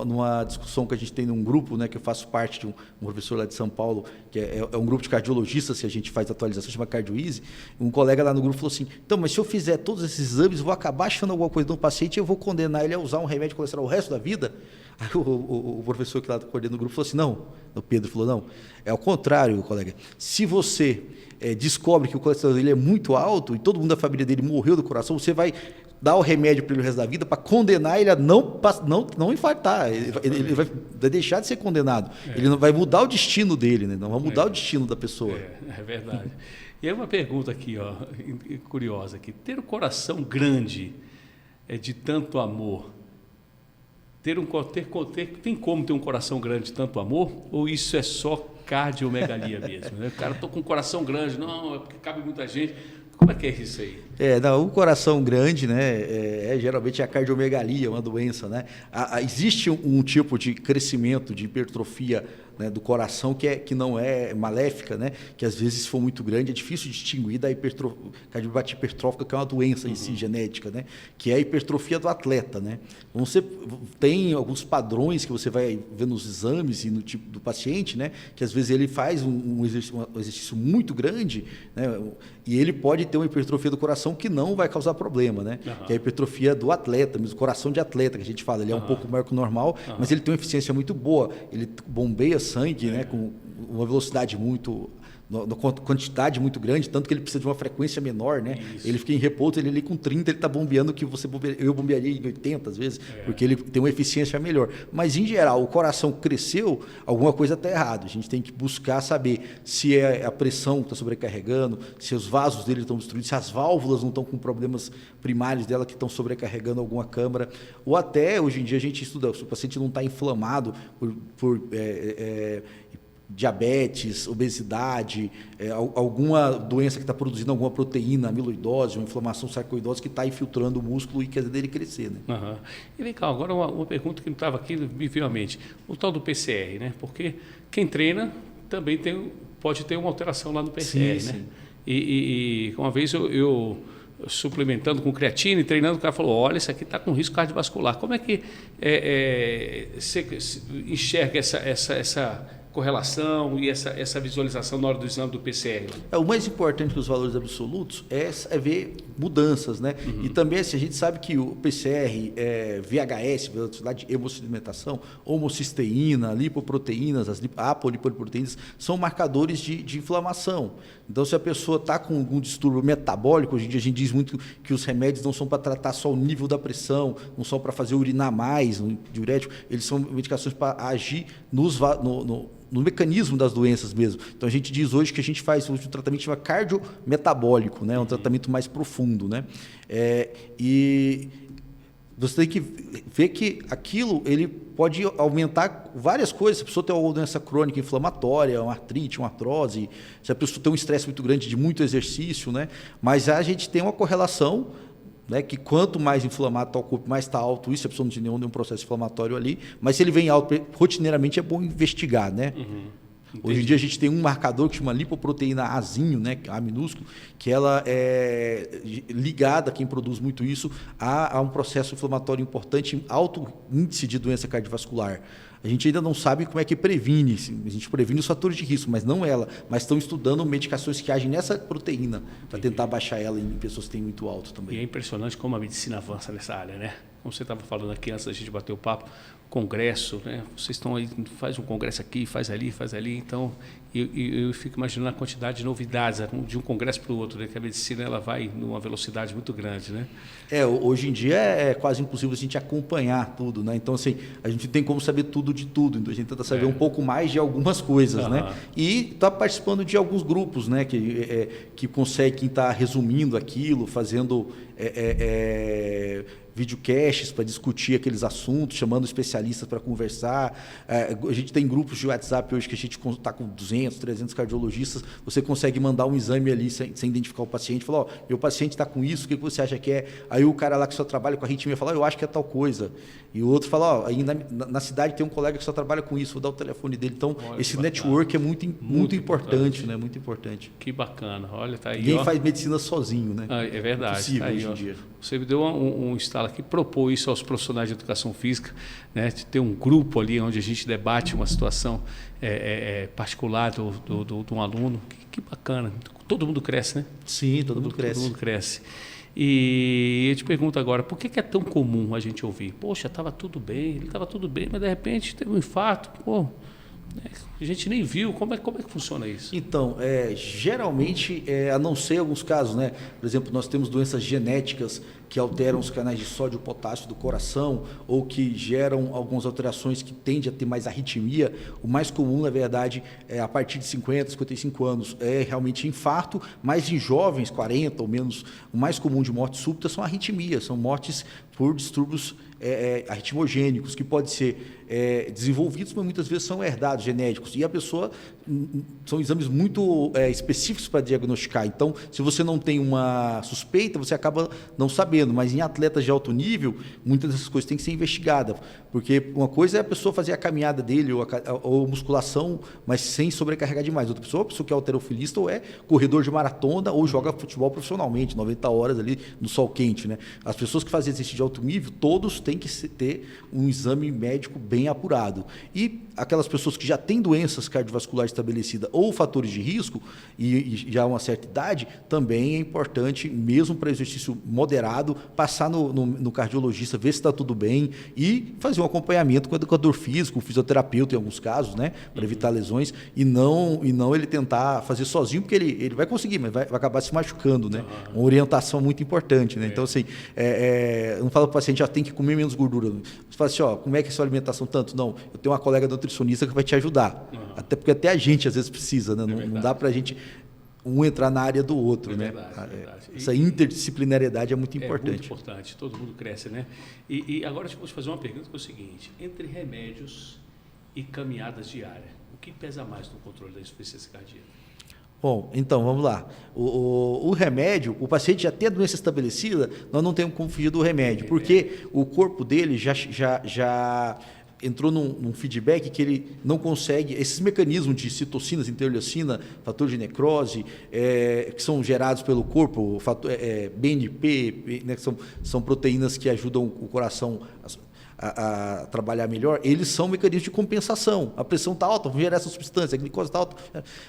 numa discussão que a gente tem num grupo, né, que eu faço parte de um professor lá de São Paulo, que é um grupo de cardiologistas que a gente faz atualização, chama CardioEasy. Um colega lá no grupo falou assim, então, mas se eu fizer todos esses exames, eu vou acabar achando alguma coisa no paciente e eu vou condenar ele a usar um remédio de colesterol o resto da vida? Aí o professor que lá coordena o grupo falou assim, não, o Pedro falou, não, é ao contrário, colega. Se você descobre que o colesterol dele é muito alto e todo mundo da família dele morreu do coração, você vai dar o remédio para ele o resto da vida para condenar ele a não infartar. Ele vai deixar de ser condenado. Ele não vai mudar o destino dele, né? Não vai mudar o destino da pessoa. É verdade. E aí uma pergunta aqui, curiosa aqui. Ter um coração grande de tanto amor, tem como ter um coração grande de tanto amor? Ou isso é só cardiomegalia mesmo? Né? O cara está com um coração grande, não, é porque cabe muita gente. Como é que é isso aí? O coração grande, né, geralmente é a cardiomegalia, uma doença, né? Existe um tipo de crescimento, de hipertrofia, né, do coração que não é maléfica, né? Que às vezes, se for muito grande, é difícil distinguir da cardiopatia hipertrófica, que é uma doença em si genética, né? Que é a hipertrofia do atleta, né? Então, você tem alguns padrões que você vai ver nos exames e no tipo do paciente, né? Que às vezes ele faz um exercício muito grande, né? E ele pode ter uma hipertrofia do coração que não vai causar problema, né? Que é a hipertrofia do atleta, mesmo coração de atleta, que a gente fala, ele é um pouco maior que o normal, mas ele tem uma eficiência muito boa, ele bombeia sangue, né, com uma velocidade muito, uma quantidade muito grande, tanto que ele precisa de uma frequência menor, né? Ele fica em repouso, ele ali com 30, ele está bombeando o que eu bombearia em 80 às vezes, porque ele tem uma eficiência melhor. Mas, em geral, o coração cresceu, alguma coisa está errada. A gente tem que buscar saber se é a pressão que está sobrecarregando, se os vasos dele estão destruídos, se as válvulas não estão com problemas primários dela que estão sobrecarregando alguma câmara, ou até, hoje em dia, a gente estuda se o paciente não está inflamado por diabetes, obesidade, alguma doença que está produzindo alguma proteína, amiloidose, uma inflamação sarcoidose que está infiltrando o músculo e quer dele crescer. Né? Uhum. E vem cá, agora uma pergunta que não estava aqui, me veio à mente. O tal do PCR, né? Porque quem treina também pode ter uma alteração lá no PCR, sim, né? Sim. E uma vez eu suplementando com creatina e treinando, o cara falou, olha, isso aqui está com risco cardiovascular. Como é que você enxerga essa correlação e essa visualização na hora do exame do PCR? O mais importante dos valores absolutos é ver mudanças, né? Uhum. E também assim, a gente sabe que o PCR, VHS, velocidade de hemossedimentação, homocisteína, lipoproteínas, as apolipoproteínas, são marcadores de inflamação. Então, se a pessoa está com algum distúrbio metabólico, hoje em dia a gente diz muito que os remédios não são para tratar só o nível da pressão, não são para fazer urinar mais, diurético, eles são medicações para agir no mecanismo das doenças mesmo. Então, a gente diz hoje que a gente faz um tratamento que chama cardiometabólico, né? Um tratamento mais profundo. Né? E você tem que ver que aquilo ele pode aumentar várias coisas. Se a pessoa tem uma doença crônica inflamatória, uma artrite, uma artrose, se a pessoa tem um estresse muito grande de muito exercício, né? Mas a gente tem uma correlação, né, que quanto mais inflamado está o corpo, mais está alto isso, a pessoa não tem nenhum processo inflamatório ali, mas se ele vem alto rotineiramente é bom investigar, né? Uhum. Hoje em dia a gente tem um marcador que chama lipoproteína Azinho, né, A minúsculo, que ela é ligada, quem produz muito isso, a um processo inflamatório importante, alto índice de doença cardiovascular. A gente ainda não sabe como é que previne, a gente previne os fatores de risco, mas não ela. Mas estão estudando medicações que agem nessa proteína para tentar baixar ela em pessoas que têm muito alto também. E é impressionante como a medicina avança nessa área, né? Como você estava falando aqui antes da gente bater o papo, congresso, né? Vocês estão aí, faz um congresso aqui, faz ali, então eu fico imaginando a quantidade de novidades de um congresso para o outro, né? Que a medicina ela vai numa velocidade muito grande, né? Hoje em dia é quase impossível a gente acompanhar tudo, né? Então assim, a gente tem como saber tudo de tudo, então a gente tenta saber um pouco mais de algumas coisas, né? E está participando de alguns grupos, né? Que conseguem estar resumindo aquilo, fazendo videocasts para discutir aqueles assuntos, chamando especialistas para conversar. A gente tem grupos de WhatsApp hoje que a gente está com 200, 300 cardiologistas, você consegue mandar um exame ali sem identificar o paciente, falar, meu paciente está com isso, o que você acha que é? Aí o cara lá que só trabalha com arritmia fala, eu acho que é tal coisa. E o outro fala, aí na cidade tem um colega que só trabalha com isso, vou dar o telefone dele. Então, esse network é muito importante, né? Muito importante. Que bacana, olha, tá aí. Ninguém faz medicina sozinho, né? É verdade. É possível aí, hoje em dia. Você me deu um estalo aqui, propôs isso aos profissionais de educação física, né? De ter um grupo ali onde a gente debate uma situação particular de um aluno. Que bacana. Todo mundo cresce, né? Sim, todo mundo cresce. Todo mundo cresce. E eu te pergunto agora, por que é tão comum a gente ouvir? Poxa, estava tudo bem, ele estava tudo bem, mas de repente teve um infarto, pô, a gente nem viu. Como é que funciona isso? Então, geralmente, a não ser alguns casos, né? Por exemplo, nós temos doenças genéticas que alteram os canais de sódio e potássio do coração ou que geram algumas alterações que tendem a ter mais arritmia. O mais comum, na verdade, a partir de 50, 55 anos, é realmente infarto, mas em jovens, 40 ou menos, o mais comum de morte súbita são arritmias, são mortes por distúrbios arritmogênicos, que podem ser desenvolvidos, mas muitas vezes são herdados, genéticos. E a pessoa, são exames muito específicos para diagnosticar. Então, se você não tem uma suspeita, você acaba não sabendo. Mas em atletas de alto nível, muitas dessas coisas têm que ser investigadas. Porque uma coisa é a pessoa fazer a caminhada dele ou musculação, mas sem sobrecarregar demais. Outra pessoa, a pessoa que é halterofilista ou é corredor de maratona ou joga futebol profissionalmente, 90 horas ali no sol quente, né? As pessoas que fazem exercício de alto nível, todos têm que ter um exame médico bem apurado. E aquelas pessoas que já têm doenças cardiovasculares estabelecidas ou fatores de risco e já uma certa idade, também é importante, mesmo para exercício moderado, passar no cardiologista, ver se está tudo bem e fazer um acompanhamento com o educador físico, o fisioterapeuta em alguns casos, né, para evitar lesões, e não ele tentar fazer sozinho, porque ele vai conseguir, mas vai acabar se machucando, né? Uma orientação muito importante, né? Então, assim, eu não falo para o paciente, já tem que comer menos gordura. Você fala assim, como é que é a sua alimentação tanto? Não, eu tenho uma colega nutricionista que vai te ajudar. Até porque até a gente às vezes precisa, né? Não dá para a gente entrar na área do outro, né? Verdade. Essa interdisciplinariedade é muito importante. É muito importante, todo mundo cresce, né? E agora eu vou te fazer uma pergunta que é o seguinte: entre remédios e caminhadas diárias, O que pesa mais no controle da insuficiência cardíaca? Bom, então, vamos lá. O remédio, o paciente já tem a doença estabelecida, nós não temos como fugir do remédio, porque o corpo dele já entrou num feedback que ele não consegue, esses mecanismos de citocinas, interleucina, fator de necrose, que são gerados pelo corpo, BNP, né, que são proteínas que ajudam o coração a trabalhar melhor, eles são mecanismos de compensação. A pressão está alta, vamos gerar essa substância, a glicose está alta.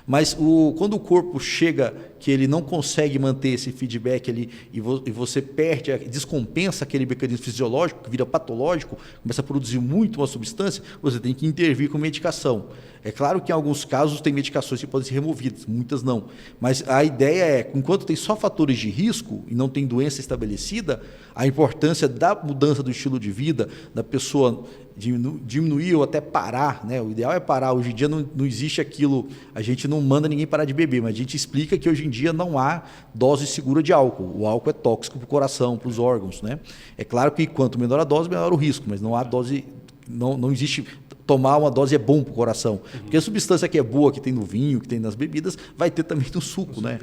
Mas quando o corpo chega que ele não consegue manter esse feedback ali e você perde, descompensa aquele mecanismo fisiológico, que vira patológico, começa a produzir muito uma substância, você tem que intervir com medicação. É claro que em alguns casos tem medicações que podem ser removidas, muitas não. Mas a ideia é, enquanto tem só fatores de risco e não tem doença estabelecida, a importância da mudança do estilo de vida, da pessoa diminuir ou até parar, né? O ideal é parar. Hoje em dia não existe aquilo, a gente não manda ninguém parar de beber, mas a gente explica que hoje em dia não há dose segura de álcool. O álcool é tóxico para o coração, para os órgãos, né? É claro que quanto menor a dose, menor o risco, mas não há dose, não existe. Tomar uma dose é bom para o coração. Porque a substância que é boa, que tem no vinho, que tem nas bebidas, vai ter também no suco, né?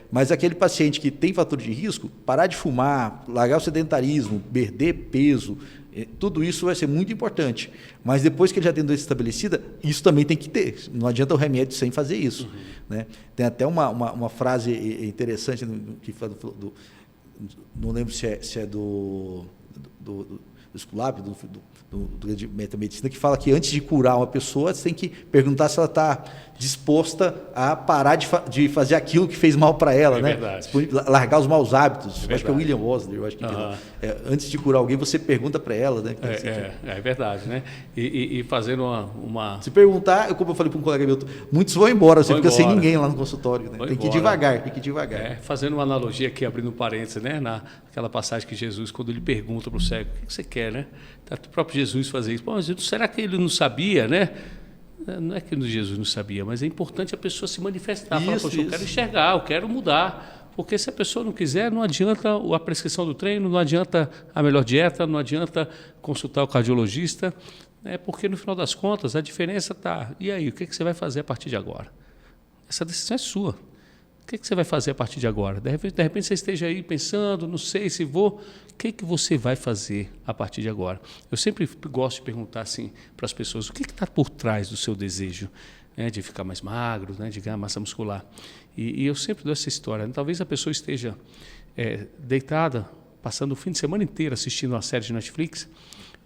Mas aquele paciente que tem fator de risco, parar de fumar, largar o sedentarismo, perder peso, tudo isso vai ser muito importante. Mas depois que ele já tem doença estabelecida, isso também tem que ter. Não adianta o remédio sem fazer isso. Né? Tem até uma frase interessante que fala não lembro se é do Esculap, do de metamedicina, que fala que antes de curar uma pessoa, você tem que perguntar se ela está disposta a parar de fazer aquilo que fez mal para ela, né? Verdade. Largar os maus hábitos. Acho que é William Osler, eu acho que antes de curar alguém, você pergunta para ela, né? É verdade, né? E fazendo uma... Se perguntar, como eu falei para um colega meu, muitos vão embora, você fica sem ninguém lá no consultório, né? Tem que ir devagar, fazendo uma analogia aqui, abrindo parênteses, né? Naquela passagem que Jesus, quando ele pergunta para o cego, o que você quer, né? Tá, o próprio Jesus fazia isso. Pô, mas será que ele não sabia, né? Não é que Jesus não sabia, mas é importante a pessoa se manifestar. Falar, poxa, eu quero enxergar, eu quero mudar. Porque se a pessoa não quiser, não adianta a prescrição do treino, não adianta a melhor dieta, não adianta consultar o cardiologista, né? Porque no final das contas a diferença está. E aí, o que você vai fazer a partir de agora? Essa decisão é sua. O que você vai fazer a partir de agora? De repente você esteja aí pensando, não sei se vou. O que você vai fazer a partir de agora? Eu sempre gosto de perguntar assim para as pessoas, o que está por trás do seu desejo, né, de ficar mais magro, né, de ganhar massa muscular? E eu sempre dou essa história. Talvez a pessoa esteja deitada, passando o fim de semana inteiro assistindo uma série de Netflix,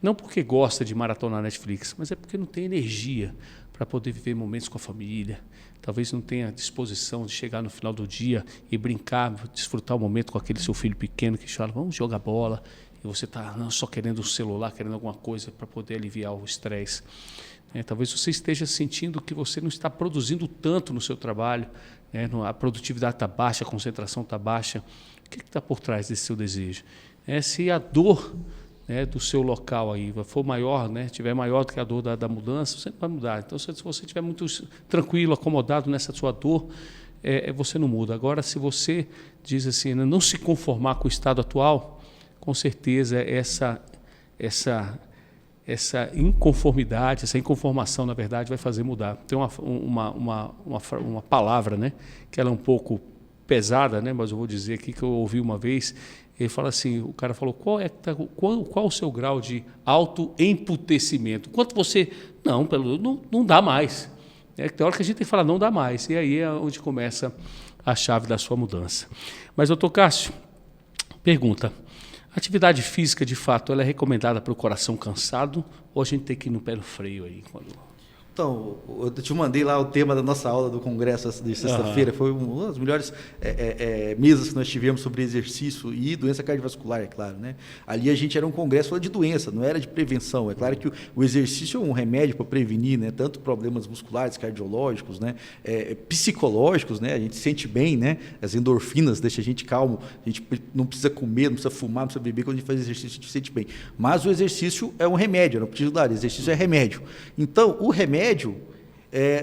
não porque gosta de maratonar Netflix, mas é porque não tem energia para poder viver momentos com a família. Talvez não tenha disposição de chegar no final do dia e brincar, desfrutar o momento com aquele seu filho pequeno que fala, vamos jogar bola, e você está só querendo um celular, querendo alguma coisa para poder aliviar o estresse. Talvez você esteja sentindo que você não está produzindo tanto no seu trabalho, a produtividade está baixa, a concentração está baixa. O que está por trás desse seu desejo? Se a dor do seu local aí for maior, tiver maior do que a dor da mudança, você não vai mudar. Então, se você estiver muito tranquilo, acomodado nessa sua dor, você não muda. Agora, se você diz assim, não se conformar com o estado atual, com certeza essa inconformidade, essa inconformação, na verdade, vai fazer mudar. Tem uma palavra, que ela é um pouco pesada, mas eu vou dizer aqui que eu ouvi uma vez. Ele fala assim, o cara falou, qual o seu grau de autoemputecimento? Quanto você... Não dá mais. Tem hora que a gente tem que falar, não dá mais. E aí é onde começa a chave da sua mudança. Mas, doutor Cássio, pergunta, a atividade física, de fato, ela é recomendada para o coração cansado ou a gente tem que ir no pé no freio aí? Então, eu te mandei lá o tema da nossa aula do congresso de sexta-feira, foi uma das melhores mesas que nós tivemos sobre exercício e doença cardiovascular, é claro, né? Ali a gente era um congresso falando de doença, não era de prevenção. É claro que o exercício é um remédio para prevenir, né? Tanto problemas musculares, cardiológicos, né? Psicológicos, né? A gente se sente bem, né? As endorfinas deixam a gente calmo, a gente não precisa comer, não precisa fumar, não precisa beber, quando a gente faz exercício a gente se sente bem. Mas o exercício é um remédio, não precisa dar, exercício é remédio. Então, o remédio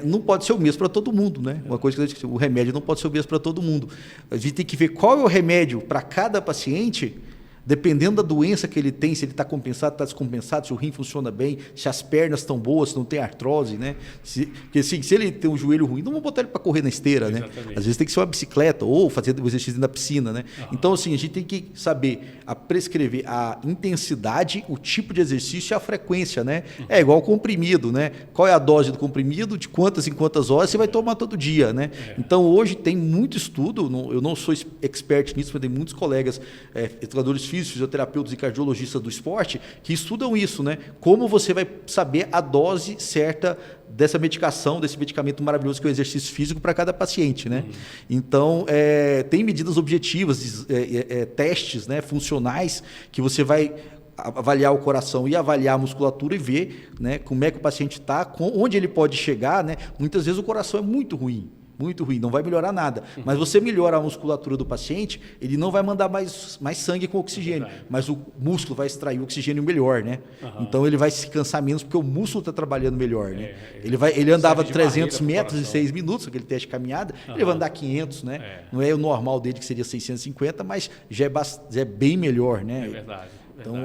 não pode ser o mesmo para todo mundo, né? Uma coisa que eu disse, o remédio não pode ser o mesmo para todo mundo. A gente tem que ver qual é o remédio para cada paciente, Dependendo da doença que ele tem, se ele está compensado, está descompensado, se o rim funciona bem, se as pernas estão boas, se não tem artrose, né? Porque assim, se ele tem um joelho ruim, não vamos botar ele para correr na esteira, né? Às vezes tem que ser uma bicicleta ou fazer o exercício na piscina, né? Então, assim, a gente tem que saber prescrever a intensidade, o tipo de exercício e a frequência, né? É igual comprimido, né? Qual é a dose do comprimido, de quantas em quantas horas você vai tomar todo dia, né? Então, hoje tem muito estudo, eu não sou expert nisso, mas tem muitos colegas, educadores físicos, fisioterapeutas e cardiologistas do esporte que estudam isso, né? Como você vai saber a dose certa dessa medicação, desse medicamento maravilhoso que é o exercício físico para cada paciente, né? Então, tem medidas objetivas, testes, né, funcionais que você vai avaliar o coração e avaliar a musculatura e ver, né, como é que o paciente está, onde ele pode chegar, né? Muitas vezes o coração é muito ruim, não vai melhorar nada. Mas você melhora a musculatura do paciente, ele não vai mandar mais sangue com oxigênio, mas o músculo vai extrair o oxigênio melhor, né? Então ele vai se cansar menos porque o músculo está trabalhando melhor, né? Ele andava 300 metros em 6 minutos, aquele teste de caminhada, ele vai andar 500, né? Não é o normal dele que seria 650, mas já é bem melhor, né? É verdade. Então,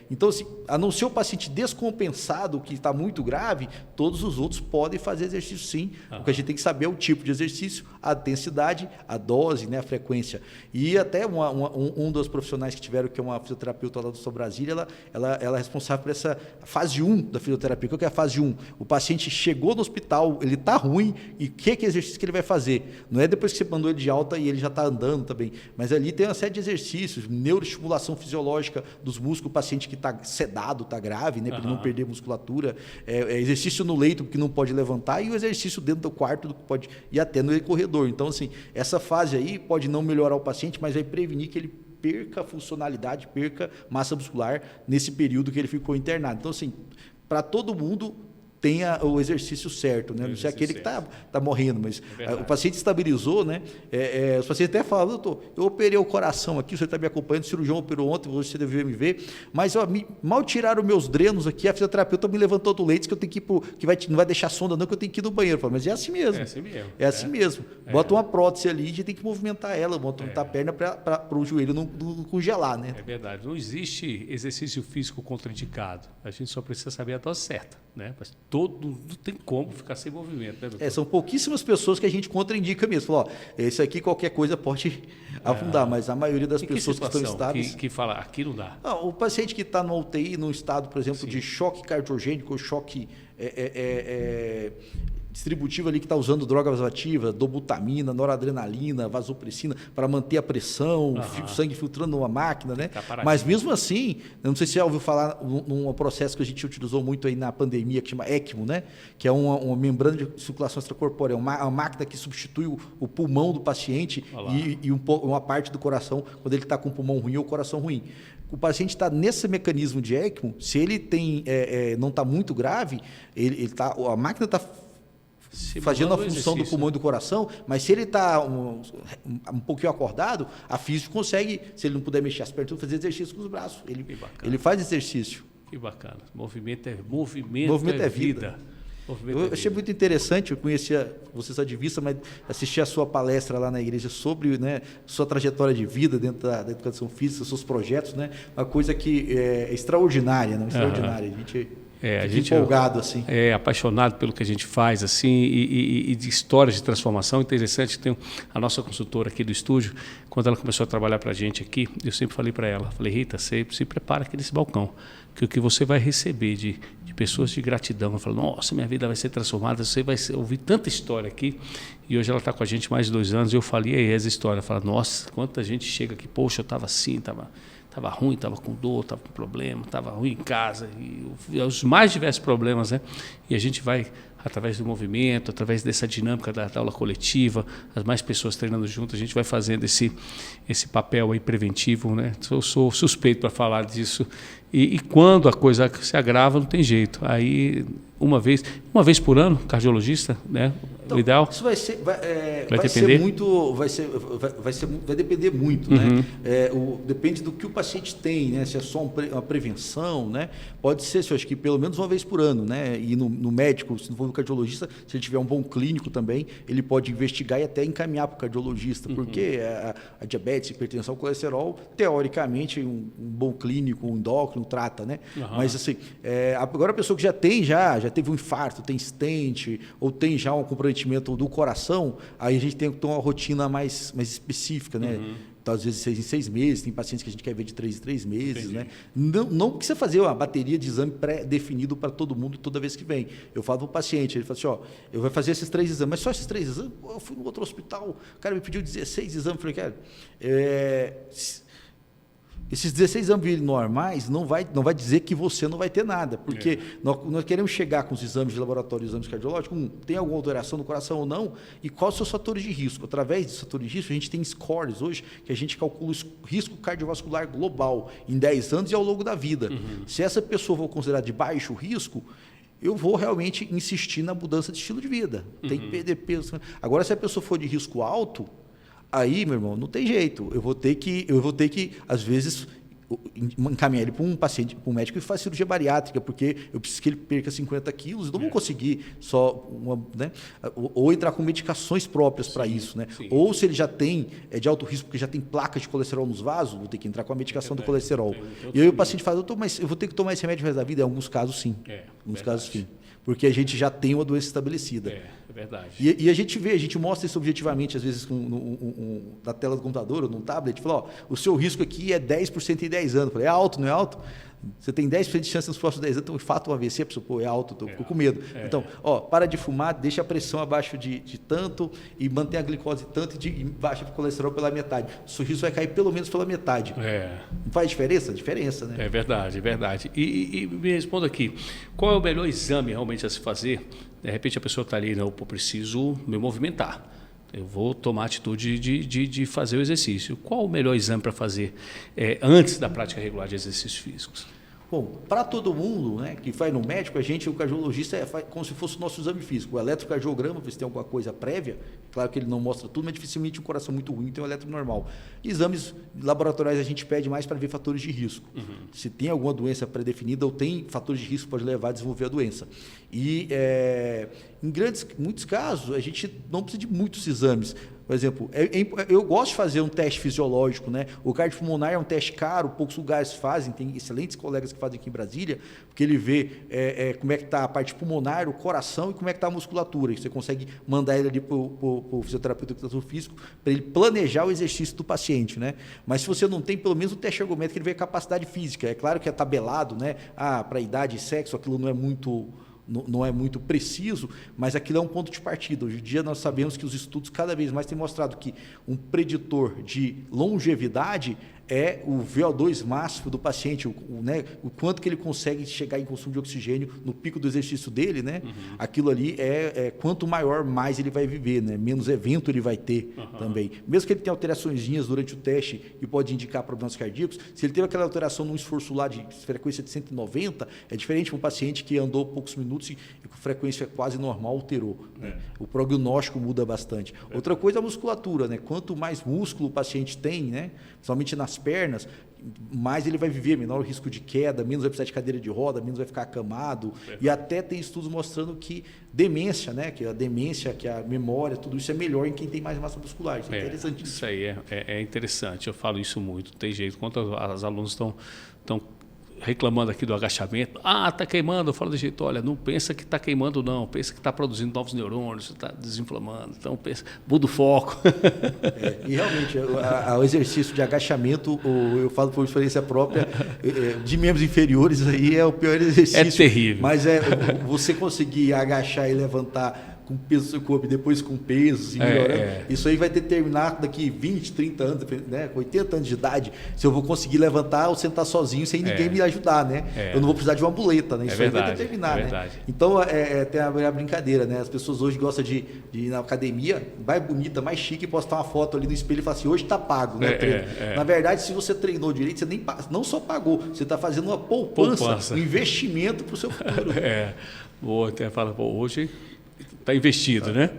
então assim, a não ser o paciente descompensado, que está muito grave, todos os outros podem fazer exercício sim. O que a gente tem que saber é o tipo de exercício, a densidade, a dose, né, a frequência. E até um dos profissionais que tiveram, que é uma fisioterapeuta lá do Sul Brasília, ela é responsável por essa fase 1 da fisioterapia. O que é a fase 1? O paciente chegou no hospital, ele está ruim, e o que exercício que ele vai fazer? Não é depois que você mandou ele de alta e ele já está andando também, mas ali tem uma série de exercícios, neuroestimulação fisiológica dos músculos, o paciente que está sedado, está grave, né, para ele não perder musculatura, exercício no leito, porque não pode levantar, e o exercício dentro do quarto, que pode ir até no corredor. Então, assim, essa fase aí pode não melhorar o paciente, mas vai prevenir que ele perca funcionalidade, perca massa muscular nesse período que ele ficou internado. Então, assim, para todo mundo tenha o exercício certo, né? Não sei aquele que está morrendo, mas o paciente estabilizou, né? Os pacientes até falam, doutor, eu operei o coração aqui, o senhor está me acompanhando, o cirurgião operou ontem, você deveria me ver, mas mal tiraram meus drenos aqui, a fisioterapeuta me levantou do leito, que eu tenho que ir, não vai deixar sonda não, que eu tenho que ir no banheiro. Eu falo, mas é assim mesmo. É assim mesmo. Bota uma prótese ali, a gente tem que movimentar ela, botar a perna para o joelho não congelar, né? É verdade. Não existe exercício físico contraindicado. A gente só precisa saber a dose certa, né? Mas não tem como ficar sem movimento, né, doutor? São pouquíssimas pessoas que a gente contraindica mesmo. Fala, esse aqui qualquer coisa pode afundar, mas a maioria das pessoas que estão estáveis... Que fala, aqui não dá. O paciente que está no UTI, num estado, por exemplo, de choque cardiogênico, choque distributivo ali, que está usando droga vasoativa, dobutamina, noradrenalina, vasopressina, para manter a pressão, o sangue filtrando numa máquina, né? Mas mesmo assim, eu não sei se você já ouviu falar num processo que a gente utilizou muito aí na pandemia, que chama ECMO, né? Que é uma membrana de circulação extracorpórea, uma máquina que substitui o pulmão do paciente e uma parte do coração, quando ele está com o pulmão ruim ou o coração ruim. O paciente está nesse mecanismo de ECMO, se ele não está muito grave, a máquina está fazendo a função do pulmão e do coração, mas se ele está um pouquinho acordado, a física consegue, se ele não puder mexer as pernas, fazer exercício com os braços. Ele faz exercício. Que bacana. Movimento é vida. Eu achei muito interessante, eu conhecia você só de vista, mas assisti a sua palestra lá na igreja sobre, né, sua trajetória de vida dentro da educação física, seus projetos, né, uma coisa que é extraordinária, né, extraordinária. A gente empolgado assim. É apaixonado pelo que a gente faz assim e de histórias de transformação. Interessante, tem a nossa consultora aqui do estúdio, quando ela começou a trabalhar para a gente aqui, eu sempre falei para ela, Rita, você se prepara aqui nesse balcão, que o que você vai receber de pessoas de gratidão, ela falou, nossa, minha vida vai ser transformada, você vai ouvir tanta história aqui. E hoje ela está com a gente mais de 2 anos, e eu falei aí essa história, fala, nossa, quanta gente chega aqui, poxa, eu estava assim, estava ruim, estava com dor, estava com problema, estava ruim em casa, e os mais diversos problemas, né? E a gente vai, através do movimento, através dessa dinâmica da aula coletiva, as mais pessoas treinando junto, a gente vai fazendo esse papel aí preventivo, né? Eu sou suspeito para falar disso. E quando a coisa se agrava, não tem jeito. Aí uma vez por ano, cardiologista, né? Então, o ideal? Isso vai depender muito, né? Depende do que o paciente tem, né? Se é só uma prevenção, né? Pode ser, eu acho que pelo menos uma vez por ano, né? E no médico, se não for no cardiologista, se ele tiver um bom clínico também, ele pode investigar e até encaminhar para o cardiologista, porque a diabetes, hipertensão, colesterol, teoricamente, um bom clínico, um endócrino trata, né? Mas assim, agora a pessoa que já teve um infarto, tem stent, ou tem já um comprometimento do coração, aí a gente tem que ter uma rotina mais específica, né? Então, às vezes 6 em 6 meses, tem pacientes que a gente quer ver de 3 em 3 meses, né? Não precisa fazer uma bateria de exame pré-definido para todo mundo toda vez que vem. Eu falo para o paciente, ele fala assim, eu vou fazer esses 3 exames, mas só esses 3 exames? Eu fui no outro hospital, o cara me pediu 16 exames, eu falei, cara, esses 16 exames virem normais não vai dizer que você não vai ter nada, porque nós queremos chegar com os exames de laboratório, exames cardiológicos, tem alguma alteração no coração ou não, e quais são os fatores de risco. Através dos fatores de risco, a gente tem scores hoje, que a gente calcula o risco cardiovascular global em 10 anos e ao longo da vida. Se essa pessoa for considerada de baixo risco, eu vou realmente insistir na mudança de estilo de vida. Tem que perder peso. Agora, se a pessoa for de risco alto, aí, meu irmão, não tem jeito. Eu vou ter que às vezes, encaminhar ele para um paciente, para um médico que faz cirurgia bariátrica, porque eu preciso que ele perca 50 quilos, eu não vou conseguir só né? Ou entrar com medicações próprias para isso, né? Ou se ele já tem de alto risco, porque já tem placas de colesterol nos vasos, vou ter que entrar com a medicação do colesterol. E aí o paciente fala, doutor, mas eu vou ter que tomar esse remédio o resto da vida? Em alguns casos, sim. Em alguns casos, sim. Porque a gente já tem uma doença estabelecida. É verdade. E a gente mostra isso objetivamente, às vezes, na tela do computador ou num tablet, fala, o seu risco aqui é 10% em 10 anos. Eu falei, é alto, não é alto? Você tem 10% de chance nos próximos 10 anos, então, de fato, o AVC, a pessoa, é alto, eu fico com medo. Então, para de fumar, deixa a pressão abaixo de tanto e mantém a glicose tanto e baixa o colesterol pela metade. O seu risco vai cair pelo menos pela metade. Não faz diferença? Diferença, né? É verdade, é verdade. E me responda aqui, qual é o melhor exame realmente a se fazer? De repente a pessoa está ali, não, eu preciso me movimentar. Eu vou tomar a atitude de fazer o exercício. Qual o melhor exame para fazer antes da prática regular de exercícios físicos? Bom, para todo mundo, né, que vai no médico, o cardiologista faz como se fosse o nosso exame físico. O eletrocardiograma, ver se tem alguma coisa prévia, claro que ele não mostra tudo, mas dificilmente um coração muito ruim tem um eletro normal. Exames laboratoriais a gente pede mais para ver fatores de risco. Se tem alguma doença pré-definida ou tem fatores de risco que pode levar a desenvolver a doença. E em muitos casos, a gente não precisa de muitos exames. Por exemplo, eu gosto de fazer um teste fisiológico, né? O cardiopulmonar é um teste caro, poucos lugares fazem, tem excelentes colegas que fazem aqui em Brasília, porque ele vê como é que está a parte pulmonar, o coração e como é que está a musculatura. E você consegue mandar ele ali para o fisioterapeuta educador físico para ele planejar o exercício do paciente, né? Mas se você não tem, pelo menos o teste ergométrico, ele vê a capacidade física. É claro que é tabelado, né? Para idade e sexo, aquilo não é muito preciso, mas aquilo é um ponto de partida. Hoje em dia nós sabemos que os estudos cada vez mais têm mostrado que um preditor de longevidade é o VO2 máximo do paciente, né, o quanto que ele consegue chegar em consumo de oxigênio no pico do exercício dele, né? Aquilo ali quanto maior, mais ele vai viver, né? Menos evento ele vai ter também. Mesmo que ele tenha alteraçõezinhas durante o teste e pode indicar problemas cardíacos, se ele teve aquela alteração num esforço lá de frequência de 190, é diferente de um paciente que andou poucos minutos e com frequência quase normal alterou. Né? O prognóstico muda bastante. Outra coisa é a musculatura, né? Quanto mais músculo o paciente tem, né? Principalmente nas pernas, mais ele vai viver, menor o risco de queda, menos vai precisar de cadeira de roda, menos vai ficar acamado. E até tem estudos mostrando que demência, né? Que a demência, que a memória, tudo isso é melhor em quem tem mais massa muscular. Isso é interessante. Isso aí é interessante, eu falo isso muito, não tem jeito. Enquanto os alunos estão reclamando aqui do agachamento, está queimando, eu falo de jeito, olha, não pensa que está queimando não, pensa que está produzindo novos neurônios, está desinflamando, então muda o foco. E realmente, o exercício de agachamento, eu falo por experiência própria, de membros inferiores aí é o pior exercício. É terrível. Mas você conseguir agachar e levantar com peso do seu corpo e depois com peso, e melhorando. Isso aí vai determinar daqui 20, 30 anos, né, com 80 anos de idade, se eu vou conseguir levantar ou sentar sozinho sem ninguém me ajudar, né? Eu não vou precisar de uma muleta, né? Isso aí vai determinar, né? Então, tem a brincadeira, né? As pessoas hoje gostam de ir na academia, mais bonita, mais chique, e postar uma foto ali no espelho e falar assim, hoje está pago, né? Na verdade, se você treinou direito, você não só pagou, você está fazendo uma poupança, um investimento para o seu futuro. Boa, até fala, hoje está investido, né?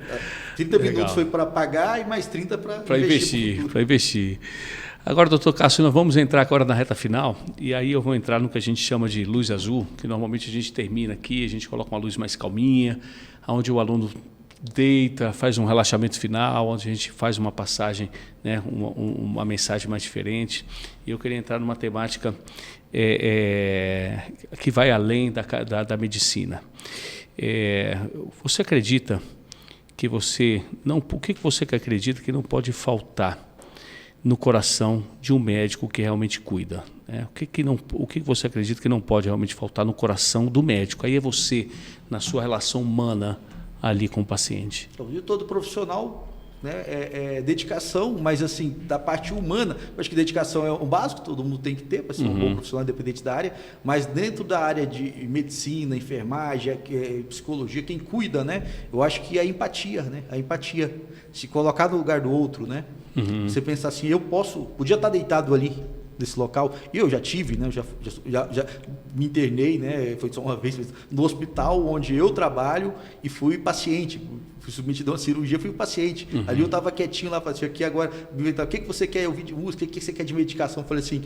30 minutos foi para pagar e mais 30 para investir. Agora, doutor Cássio, nós vamos entrar agora na reta final, e aí eu vou entrar no que a gente chama de luz azul, que normalmente a gente termina aqui, a gente coloca uma luz mais calminha, onde o aluno deita, faz um relaxamento final, onde a gente faz uma passagem, né, uma mensagem mais diferente. E eu queria entrar numa temática que vai além da medicina. Você acredita que você não? O que você acredita que não pode faltar no coração de um médico que realmente cuida? O que você acredita que não pode realmente faltar no coração do médico? Aí é você, na sua relação humana ali com o paciente. Então, de todo profissional, né, dedicação, mas assim, da parte humana, eu acho que dedicação é um básico, todo mundo tem que ter para ser um bom profissional independente da área, mas dentro da área de medicina, enfermagem, psicologia, quem cuida, né, eu acho que é a empatia, né, a empatia, se colocar no lugar do outro, né, você pensar assim, podia estar deitado ali, desse local, e eu já tive, né, já me internei, né, foi só uma vez, no hospital onde eu trabalho e fui paciente, fui submetido a uma cirurgia, fui paciente, ali eu estava quietinho lá, falei, aqui agora, o que você quer ouvir de música, o que você quer de medicação? Eu falei assim,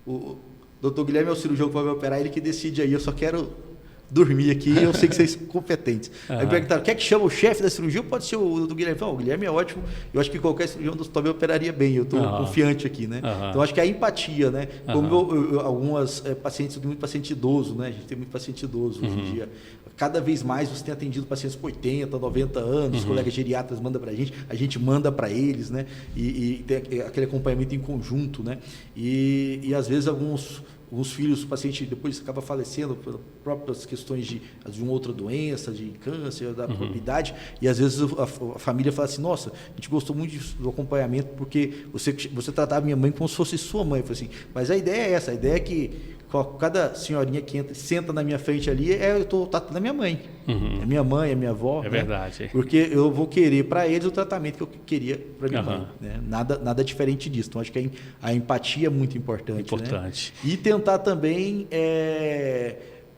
o doutor Guilherme é o cirurgião que vai me operar, ele que decide aí, eu só quero dormir aqui, eu sei que vocês são competentes. Aí perguntaram, quer que chama o chefe da cirurgia? Pode ser o do Guilherme. O Guilherme é ótimo, eu acho que qualquer cirurgião do hospital me operaria bem, eu estou confiante aqui, né? Então, acho que é a empatia, né? Como algumas pacientes, muito paciente idoso, né? A gente tem muito paciente idoso hoje em dia. Cada vez mais você tem atendido pacientes com 80, 90 anos, os colegas geriatras mandam para a gente manda para eles, né? E tem aquele acompanhamento em conjunto, né? E às vezes alguns filhos, o paciente depois acaba falecendo por próprias questões de uma outra doença, de câncer, da própria, e às vezes a família fala assim, nossa, a gente gostou muito do acompanhamento porque você tratava minha mãe como se fosse sua mãe. Eu falei assim, mas a ideia é essa, a ideia é que cada senhorinha que senta na minha frente ali, eu estou tratando a minha mãe. É minha mãe, é minha avó. É, né? Verdade. Porque eu vou querer para eles o tratamento que eu queria para minha mãe. Né? Nada diferente disso. Então, acho que a empatia é muito importante. Né? E tentar também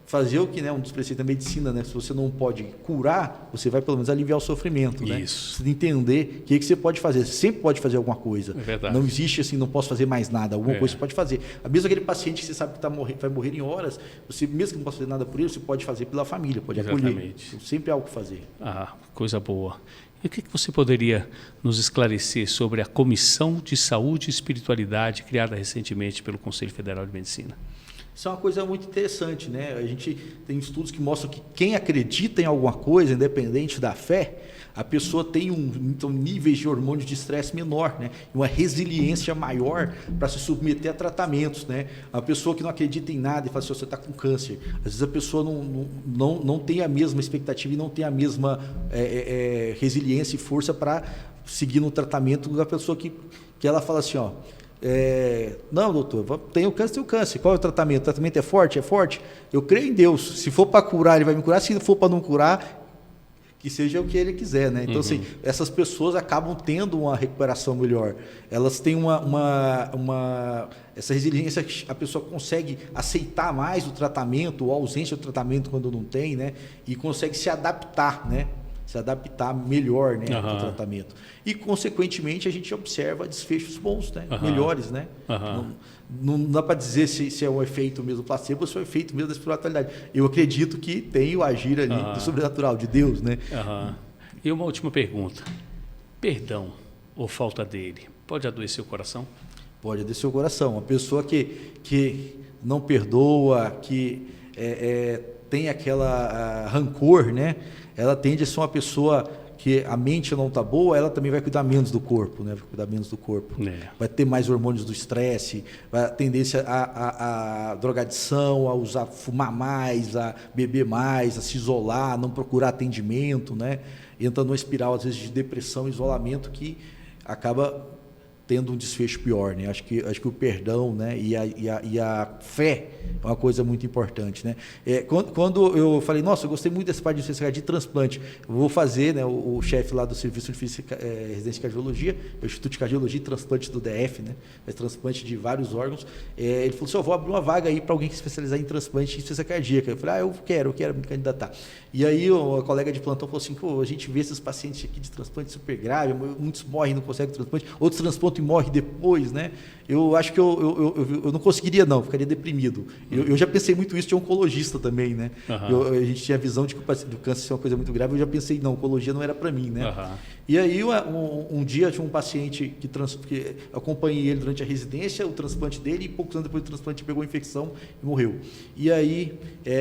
fazer o que, né, um dos preceitos da medicina, né? Se você não pode curar, você vai pelo menos aliviar o sofrimento. Isso. Né? Você entender o que você pode fazer. Você sempre pode fazer alguma coisa. É verdade. Não existe assim, não posso fazer mais nada. Alguma coisa você pode fazer. Mesmo aquele paciente que você sabe que vai morrer em horas, você, mesmo que não possa fazer nada por ele, você pode fazer pela família, pode acolher. Então, sempre há algo fazer. Coisa boa. E o que você poderia nos esclarecer sobre a Comissão de Saúde e Espiritualidade criada recentemente pelo Conselho Federal de Medicina? Isso é uma coisa muito interessante, né? A gente tem estudos que mostram que quem acredita em alguma coisa, independente da fé, a pessoa tem níveis de hormônios de estresse menor, né? Uma resiliência maior para se submeter a tratamentos, né? A pessoa que não acredita em nada e fala assim, você está com câncer. Às vezes a pessoa não tem a mesma expectativa e não tem a mesma resiliência e força para seguir no tratamento da pessoa que ela fala assim, ó, não, doutor, tenho câncer. Qual é o tratamento? O tratamento é forte? É forte? Eu creio em Deus. Se for para curar, ele vai me curar. Se for para não curar, que seja o que ele quiser, né? Então, assim, essas pessoas acabam tendo uma recuperação melhor. Elas têm essa resiliência, a pessoa consegue aceitar mais o tratamento, ou a ausência do tratamento quando não tem, né? E consegue se adaptar, né? Se adaptar melhor, né, ao tratamento. E, consequentemente, a gente observa desfechos bons, né, melhores. Né? Não dá para dizer se é um efeito mesmo placebo ou se é um efeito mesmo da espiritualidade. Eu acredito que tem o agir ali do sobrenatural, de Deus. Né? E uma última pergunta. Perdão ou falta dele pode adoecer o coração? Pode adoecer o coração. Uma pessoa que não perdoa, que tem aquela rancor, né? Ela tende a ser uma pessoa que a mente não está boa, ela também vai cuidar menos do corpo, né? Vai cuidar menos do corpo. Vai ter mais hormônios do estresse, vai ter tendência à drogadição, a usar, fumar mais, a beber mais, a se isolar, não procurar atendimento, né? Entra numa espiral, às vezes, de depressão, isolamento, que acaba tendo um desfecho pior, né? Acho que o perdão, né? e a fé é uma coisa muito importante, né? Quando eu falei, nossa, eu gostei muito dessa parte de transplante, eu vou fazer, né? O chefe lá do Serviço de Residência de Cardiologia, o Instituto de Cardiologia e Transplante do DF, né? Transplante de vários órgãos, ele falou assim, eu vou abrir uma vaga aí para alguém que se especializar em transplante de insuficiência cardíaca. Eu falei, eu quero me candidatar. E aí a colega de plantão falou assim, a gente vê esses pacientes aqui de transplante super grave, muitos morrem e não conseguem transplante, outros transplantam e morrem depois, né? Eu acho que eu não conseguiria, não, ficaria deprimido. Eu já pensei muito isso de oncologista também, né? A gente tinha a visão de que o câncer ser uma coisa muito grave, eu já pensei, não, oncologia não era para mim, né? E aí um dia tinha um paciente que acompanhei ele durante a residência, o transplante dele, e poucos anos depois do transplante pegou infecção e morreu. E aí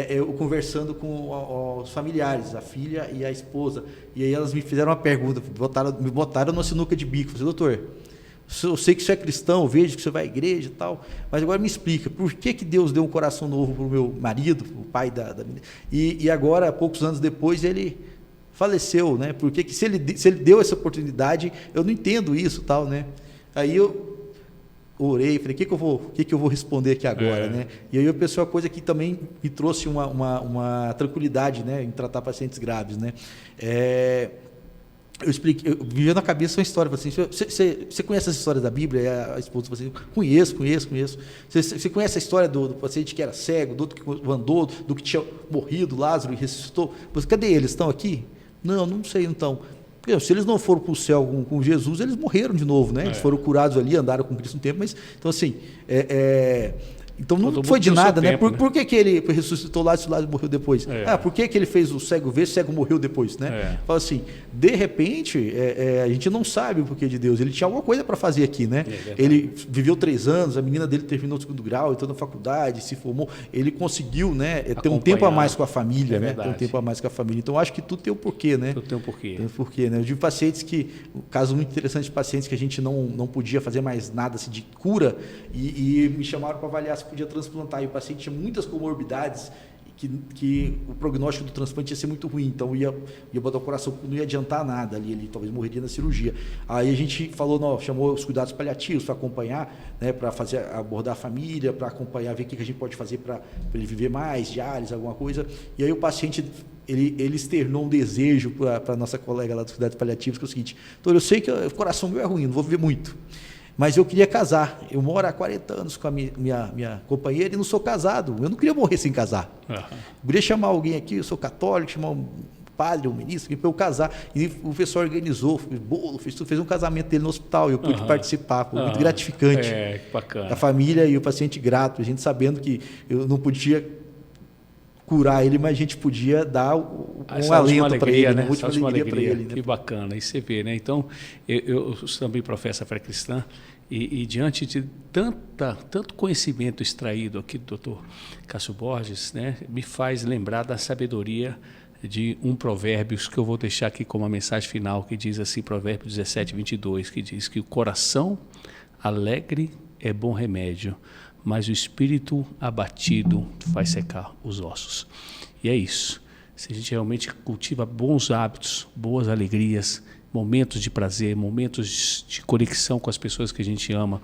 eu conversando com os familiares, a filha e a esposa, e aí elas me fizeram uma pergunta, me botaram numa sinuca de bico. Eu falei, doutor, eu sei que você é cristão, eu vejo que você vai à igreja e tal, mas agora me explica, por que Deus deu um coração novo para o meu marido, o pai da menina, e agora, poucos anos depois, ele faleceu, né? Porque se ele deu essa oportunidade, eu não entendo isso, tal, né? Aí eu orei, falei, o que eu vou responder aqui agora, né? E aí eu pensei uma coisa que também me trouxe uma tranquilidade, né, em tratar pacientes graves, né? Eu vivia na cabeça uma história, assim, você conhece as histórias da Bíblia? A esposa falou assim, conheço. Você conhece a história do paciente que era cego, do outro que andou, do que tinha morrido, Lázaro, e ressuscitou? Cadê eles? Estão aqui? Não sei, então. Porque se eles não foram para o céu com Jesus, eles morreram de novo, né? Eles foram curados ali, andaram com Cristo um tempo, mas, então assim, então não foi de nada, né? Por que ele ressuscitou lá e Lázaro morreu depois? Por que ele fez o cego ver, o cego morreu depois, né? Fala assim, de repente, a gente não sabe o porquê de Deus. Ele tinha alguma coisa para fazer aqui, né? Ele viveu 3 anos, a menina dele terminou o 2º grau, entrou na faculdade, se formou. Ele conseguiu, né, ter um tempo a mais com a família, né? Ter um tempo a mais com a família. Então, acho que tudo tem um porquê, né? Tudo tem um porquê. Tem um porquê, né? Eu tive pacientes um caso muito interessante de pacientes que a gente não podia fazer mais nada assim, de cura e me chamaram para avaliar se podia transplantar, e o paciente tinha muitas comorbidades que o prognóstico do transplante ia ser muito ruim, então ia botar o coração, não ia adiantar nada ali, ele talvez morreria na cirurgia. Aí a gente falou, chamou os cuidados paliativos para acompanhar, né, para abordar a família, para acompanhar, ver o que a gente pode fazer para ele viver mais, diálise, alguma coisa. E aí o paciente ele externou um desejo para a nossa colega lá dos cuidados paliativos, que é o seguinte, doutor, eu sei que o coração meu é ruim, não vou viver muito, mas eu queria casar. Eu moro há 40 anos com a minha companheira e não sou casado. Eu não queria morrer sem casar. Eu queria chamar alguém aqui, eu sou católico, chamar um padre, um ministro, para eu casar. E o pessoal organizou, fez bolo, fez um casamento dele no hospital. Eu pude participar, foi muito gratificante. Bacana. A família e o paciente grato, a gente sabendo que eu não podia curar ele, mas a gente podia dar um alento para ele, né? Uma alegria para ele. Que bacana, isso você vê, né? Então, eu também professo a fé cristã e diante de tanto conhecimento extraído aqui do Dr. Cássio Borges, né, me faz lembrar da sabedoria de um Provérbios que eu vou deixar aqui como uma mensagem final, que diz assim, Provérbios 17:22, que diz que o coração alegre é bom remédio, mas o espírito abatido faz secar os ossos. E é isso. Se a gente realmente cultiva bons hábitos, boas alegrias, momentos de prazer, momentos de conexão com as pessoas que a gente ama,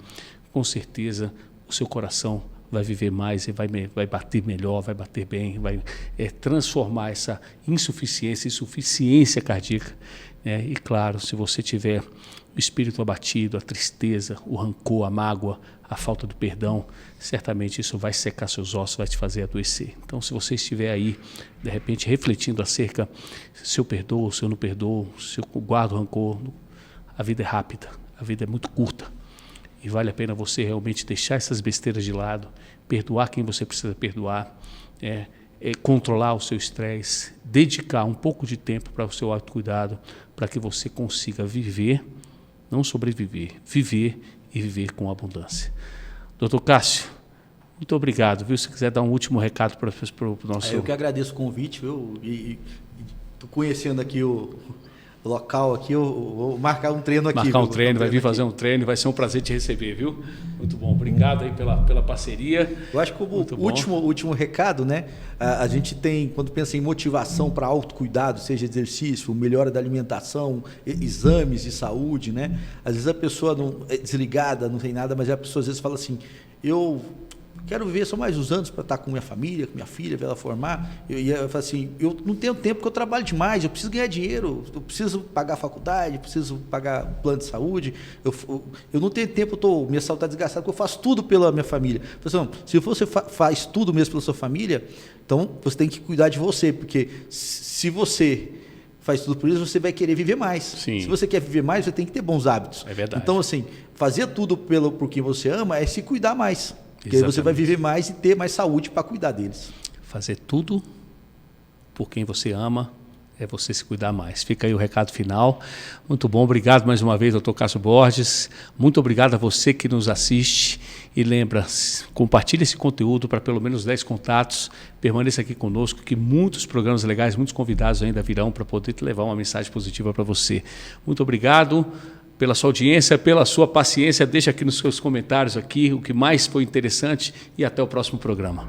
com certeza o seu coração vai viver mais e vai bater melhor, vai bater bem, vai transformar essa insuficiência em suficiência cardíaca. E claro, se você tiver o espírito abatido, a tristeza, o rancor, a mágoa, a falta do perdão, certamente isso vai secar seus ossos, vai te fazer adoecer. Então, se você estiver aí, de repente, refletindo acerca se eu perdoo, se eu não perdoo, se eu guardo rancor, a vida é rápida, a vida é muito curta. E vale a pena você realmente deixar essas besteiras de lado, perdoar quem você precisa perdoar, controlar o seu estresse, dedicar um pouco de tempo para o seu autocuidado, para que você consiga viver, não sobreviver, viver e viver com abundância. Doutor Cássio, muito obrigado, viu? Se quiser dar um último recado para o nosso... Eu que agradeço o convite, viu? E estou conhecendo aqui local aqui, eu vou marcar um treino aqui. Marcar um treino, vai vir fazer um treino, vai ser um prazer te receber, viu? Muito bom, obrigado aí pela parceria. Eu acho que o último recado, né? A gente tem, quando pensa em motivação para autocuidado, seja exercício, melhora da alimentação, exames de saúde, né? Às vezes a pessoa não é desligada, não tem nada, mas a pessoa às vezes fala assim, eu quero viver só mais uns anos para estar com minha família, com minha filha, ver ela formar. E eu falo assim, eu não tenho tempo porque eu trabalho demais, eu preciso ganhar dinheiro, eu preciso pagar a faculdade, eu preciso pagar o plano de saúde, eu não tenho tempo, minha saúde está desgastada, porque eu faço tudo pela minha família. Eu falo assim, se você faz tudo mesmo pela sua família, então você tem que cuidar de você, porque se você faz tudo por isso, você vai querer viver mais. Sim. Se você quer viver mais, você tem que ter bons hábitos. É verdade. Então, assim, fazer tudo por que você ama é se cuidar mais. Porque aí você vai viver mais e ter mais saúde para cuidar deles. Fazer tudo por quem você ama é você se cuidar mais. Fica aí o recado final. Muito bom, obrigado mais uma vez, Dr. Cássio Borges. Muito obrigado a você que nos assiste. E lembra, compartilhe esse conteúdo para pelo menos 10 contatos. Permaneça aqui conosco, que muitos programas legais, muitos convidados ainda virão para poder te levar uma mensagem positiva para você. Muito obrigado pela sua audiência, pela sua paciência. Deixa aqui nos seus comentários aqui o que mais foi interessante e até o próximo programa.